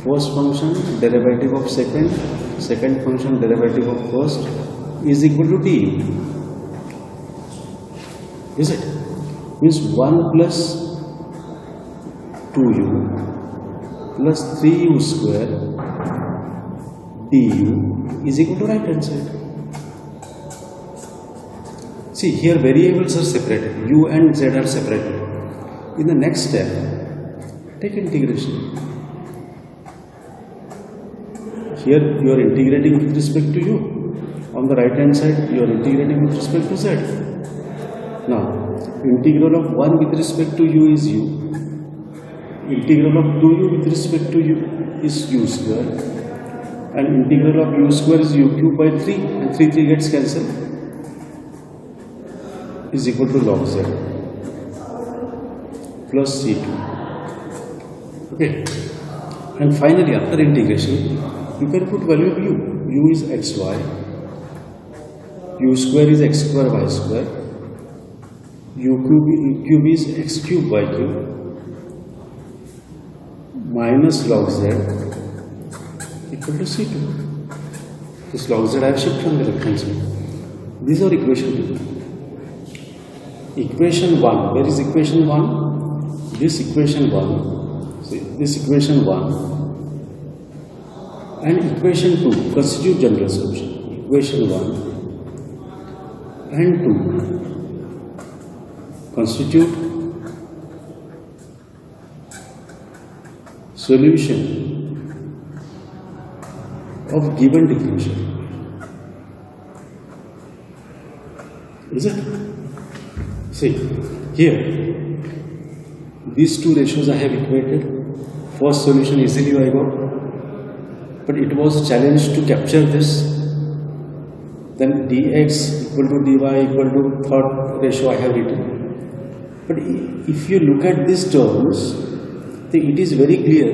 First function derivative of second, second function derivative of first is equal to du. Is it? Means 1 plus 2u plus 3u square du is equal to right hand side. See, here variables are separated, u and z are separated. In the next step, take integration. Here you are integrating with respect to u. On the right hand side, you are integrating with respect to z. Now, integral of 1 with respect to u is u. Integral of 2u with respect to u is u square. And integral of u square is u cube by 3. And 3 gets cancelled. Is equal to log z plus c2. Okay. And finally, after integration, you can put value of u. U is xy. U square is x square y square. U cube is x cube y cube. Minus log z equal to c2. This log z I have shifted from the left hand side. These are equation 2. Equation 1. Where is equation 1? This equation 1. See, this equation 1 and equation 2 constitute general solution. Equation 1 and 2 constitute solution of given differential. Is it? See, here these two ratios I have equated. First solution easily I got, but it was a challenge to capture this. Then dx equal to dy equal to third ratio I have written. But if you look at these terms, then it is very clear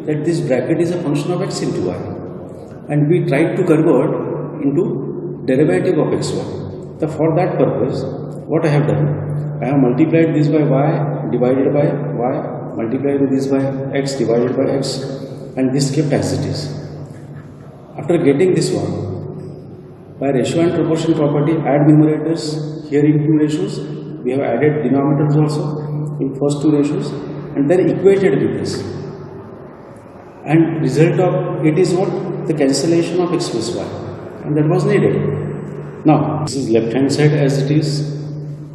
that this bracket is a function of x into y, and we tried to convert into derivative of xy. So for that purpose, what I have done, I have multiplied this by y divided by y, multiplied with this by x divided by x, and this kept as it is. After getting this one, by ratio and proportion property, add numerators here in two ratios. We have added denominators also in first two ratios, and then equated with this. And result of it is what? The cancellation of x plus y, and that was needed. Now, this is left hand side as it is,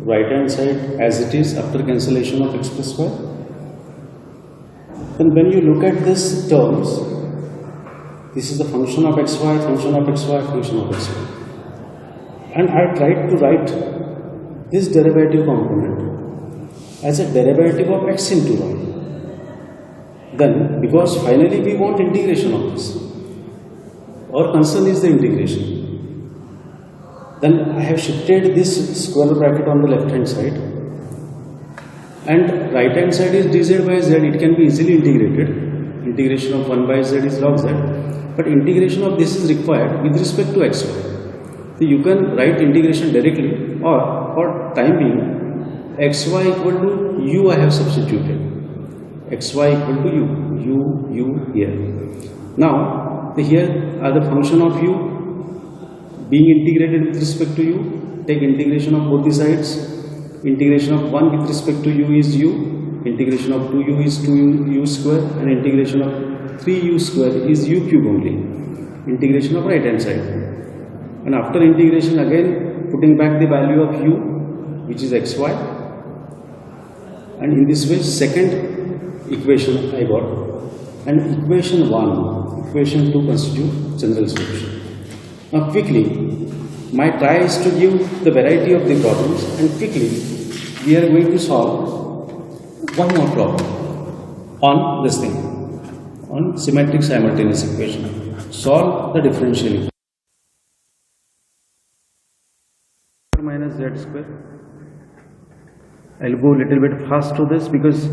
right hand side as it is after cancellation of x plus y. And when you look at these terms, this is the function of xy, function of xy, function of xy. And I tried to write this derivative component as a derivative of x into y. Then, because finally we want integration of this, our concern is the integration. Then I have shifted this square bracket on the left hand side, and right hand side is dz by z. It can be easily integrated. Integration of 1 by z is log z, but integration of this is required with respect to xy. So you can write integration directly, or for time being, xy equal to u I have substituted. Xy equal to u here. Now here are the function of u being integrated with respect to u. Take integration of both the sides. Integration of 1 with respect to u is u. Integration of 2u is 2u square, and integration of 3u square is u cube only. Integration of right hand side. And after integration again putting back the value of u, which is xy, and in this way second equation I got, and equation 1, equation 2 constitute general solution. Now quickly, my try is to give the variety of the problems, and quickly we are going to solve one more problem on this thing, on symmetric simultaneous equation. Solve the differential equation. Minus z square. I'll go a little bit fast to this because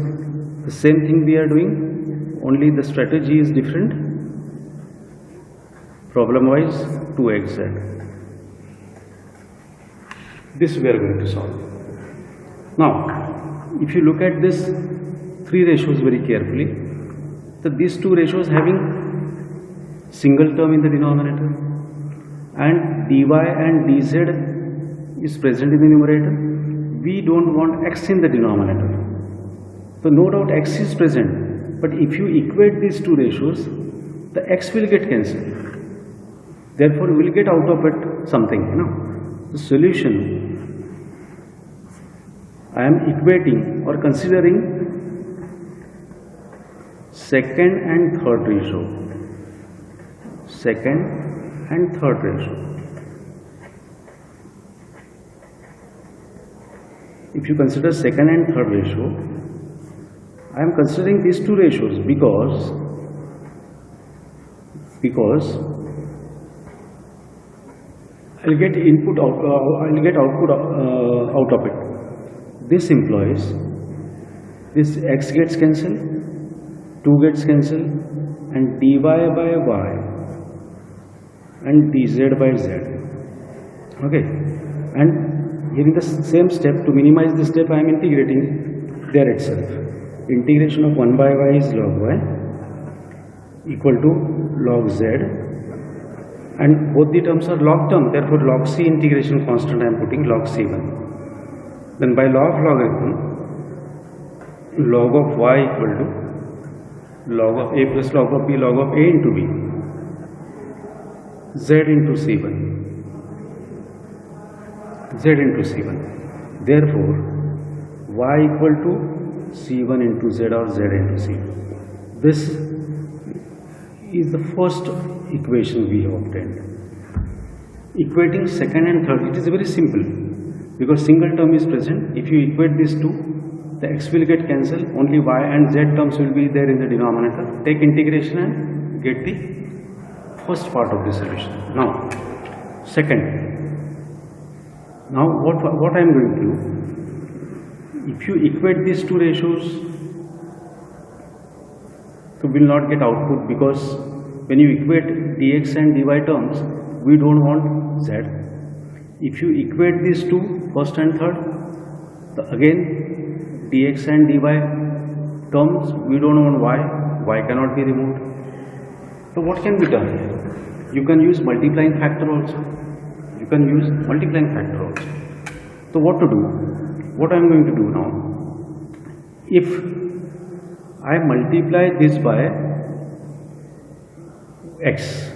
the same thing we are doing, only the strategy is different. Problem wise, 2xz. This we are going to solve. Now, if you look at this three ratios very carefully, so these two ratios having single term in the denominator, and dy and dz is present in the numerator. We don't want x in the denominator. So no doubt x is present, but if you equate these two ratios, the x will get cancelled. Therefore, we will get out of it something, The solution, I am equating or considering second and third ratio. Second and third ratio. If you consider second and third ratio, I am considering these two ratios because I'll get input out, I'll get output out of it. This implies this x gets cancelled, 2 gets cancelled, and dy by y and dz by z. Okay, and here in the same step, to minimize this step, I am integrating there itself. Integration of 1 by y is log y equal to log z, and both the terms are log term, therefore log c integration constant I am putting log c1. Then by law of logarithm, log of y equal to log of a plus log of b log of a into b, z into c1. Z into C1. Therefore, y equal to C1 into Z or Z into C1. This is the first equation we have obtained. Equating second and third, it is very simple because single term is present. If you equate these two, the x will get cancelled, only y and z terms will be there in the denominator. Take integration and get the first part of the solution. Now, second. Now what I am going to do, if you equate these two ratios, you will not get output because when you equate dx and dy terms, we don't want z. If you equate these two, first and third, again dx and dy terms, we don't want y cannot be removed. So what can be done here? You can use multiplying factor also. You can use multiplying factor also. So what to do? What I am going to do now, if I multiply this by x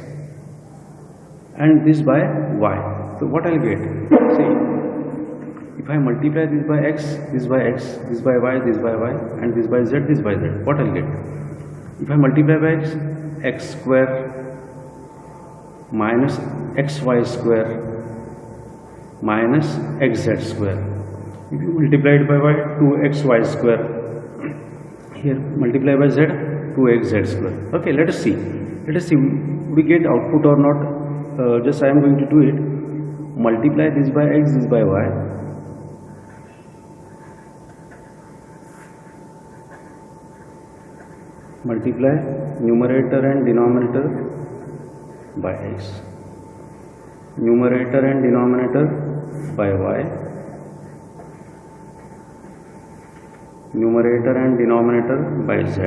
and this by y, so what I will get? See, if I multiply this by x, this by x, this by y, this by y, and this by z, what I will get? If I multiply by x square minus xy square minus xz square. If you multiply it by y, 2xy square. Here multiply by z, 2xz square. Okay, let us see. Let us see we get output or not. Just I am going to do it. Multiply this by x, this by y. Multiply numerator and denominator by x. Numerator and denominator by y, numerator and denominator by z.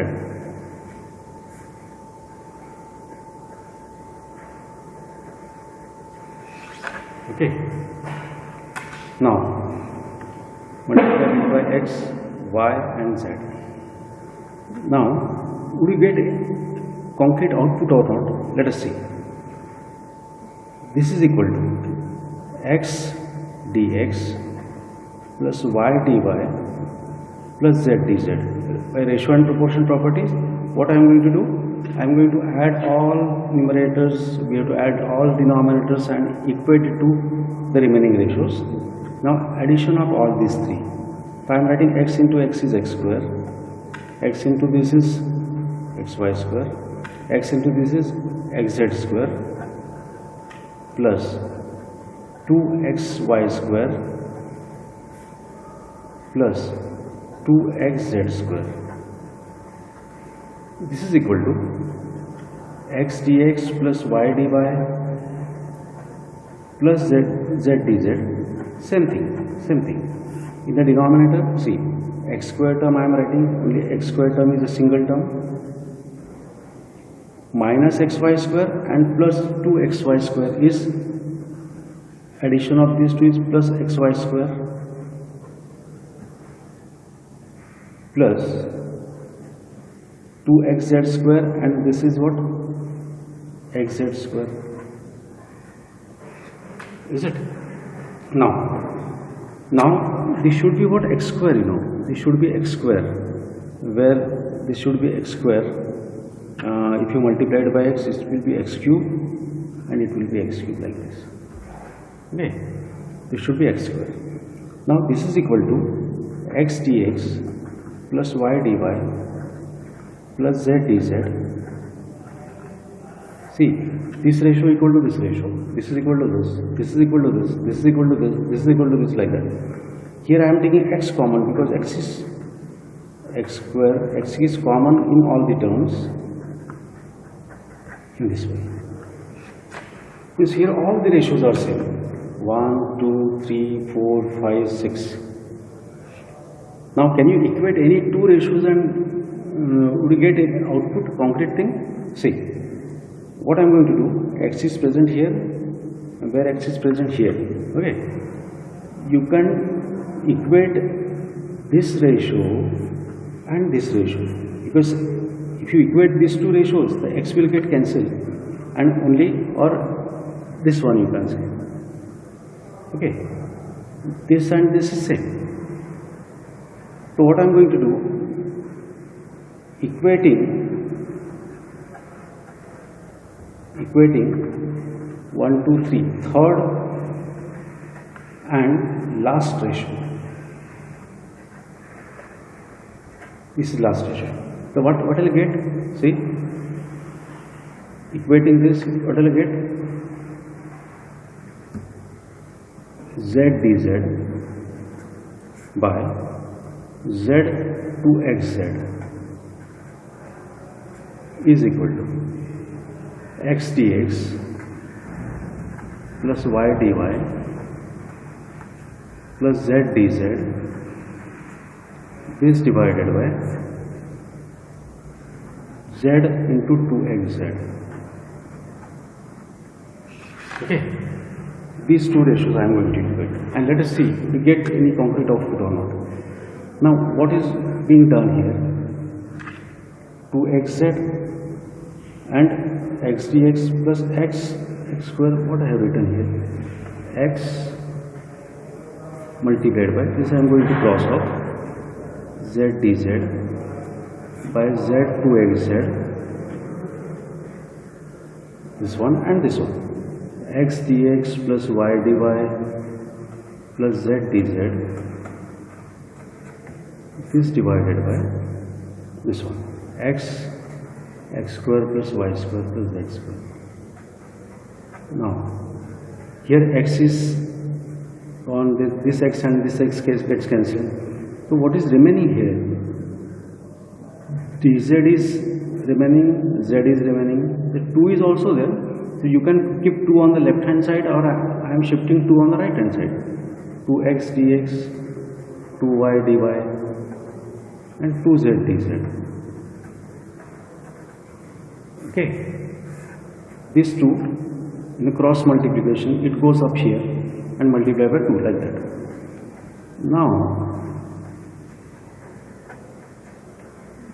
Okay. Now multiply it by x, y and z. Now would we get a concrete output or not? Let us see. This is equal to x dx plus y dy plus z dz. By ratio and proportion properties, what I am going to do? I am going to add all numerators, we have to add all denominators and equate it to the remaining ratios. Now addition of all these three. If I am writing x into x is x square, x into this is xy square, x into this is xz square plus 2xy square plus 2xz square. This is equal to x dx plus y dy plus z dz. Same thing. In the denominator, see, x square term I am writing, only x square term is a single term, minus xy square and plus 2xy square is addition of these two is plus xy square plus 2xz square and this is what? Xz square. Is it? Now this should be what? X square, you know. This should be x square, where this should be x square. If you multiply it by x, it will be x cube and it will be x cube like this. Okay, this should be x square. Now this is equal to x dx plus y dy plus z dz. See, this ratio equal to this ratio, this is equal to this, this is equal to this, this is equal to this, this is equal to this, like that. Here I am taking x common because x is x square, x is common in all the terms in this way. Because here all the ratios are same. 1, 2, 3, 4, 5, 6. Now can you equate any two ratios and would you get an output, concrete thing? See, what I am going to do, x is present here, where x is present here, okay. You can equate this ratio and this ratio, because if you equate these two ratios, the x will get cancelled and only, or this one you can say, okay, this and this is same. So what I am going to do, equating 1, 2, 3, third and last ratio. This is last ratio. So what I will get? See, equating this, what I will get? Z dz by z to xz is equal to x dx plus y dy plus z dz, this divided by z into 2xz. Okay, these two ratios I am going to equate, and let us see if we get any concrete output or not. Now what is being done here? 2xz and x dx plus x square, what I have written here, x multiplied by this, I am going to cross off z dz by z to xz, this one and this one, x dx plus y dy plus z dz, this divided by this one, x square plus y square plus z square. Now here x is on this x and this x gets cancelled. So what is remaining here? dz is remaining, z is remaining, the 2 is also there. So you can keep 2 on the left hand side, or I am shifting 2 on the right hand side. 2x dx, 2y dy and 2z dz. Okay, these two in the cross multiplication, it goes up here and multiply by 2 like that. Now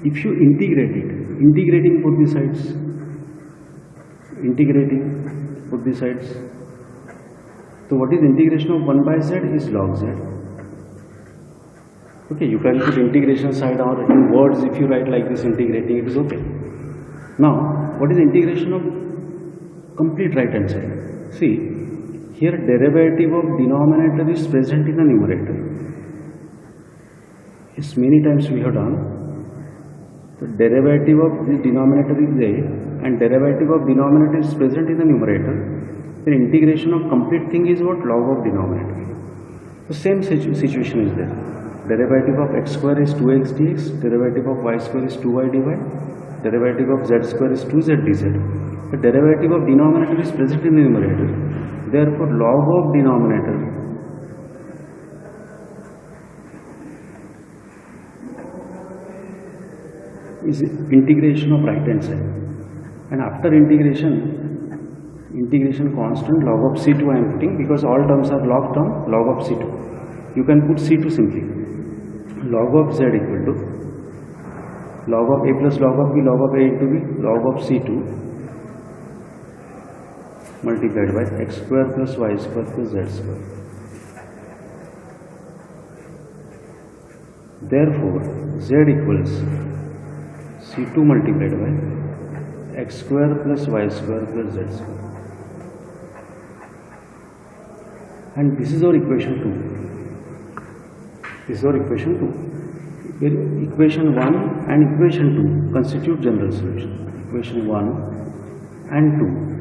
if you integrate it, integrating both the sides, so what is integration of 1 by z is log z. Okay, you can put integration side, or in words if you write like this, integrating, it is okay. Now, what is integration of complete right hand side? See, here derivative of denominator is present in the numerator. Yes, many times we have done. The derivative of the denominator is there and derivative of denominator is present in the numerator. The integration of complete thing is what? Log of denominator. The same situation is there. Derivative of x square is 2x dx, derivative of y square is 2y dy, derivative of z square is 2z dz. The derivative of denominator is present in the numerator. Therefore, log of denominator is integration of right hand side. And after integration constant log of C2 I am putting, because all terms are log term, log of C2. You can put C2 simply. Log of Z equal to log of A plus log of B, log of A into B, log of C2 multiplied by x square plus y square plus z square. Therefore, Z equals C2 multiplied by x square plus y square plus z square. And this is our equation 2. This is our equation 2. Equation 1 and equation 2 constitute general solution. Equation 1 and 2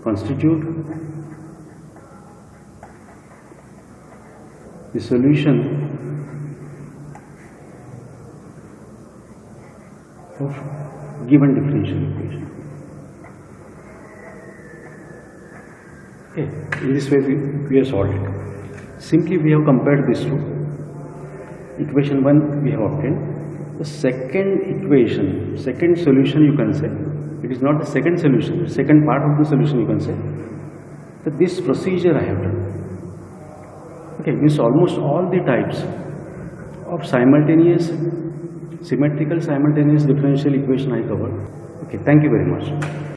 constitute the solution of given differential equation. Okay. In this way we have solved it. Simply we have compared these two. Equation 1 we have obtained. The second equation, second solution you can say, it is not the second solution, the second part of the solution you can say, that this procedure I have done. Okay, means almost all the types of simultaneous, symmetrical simultaneous differential equation I covered. Okay, thank you very much.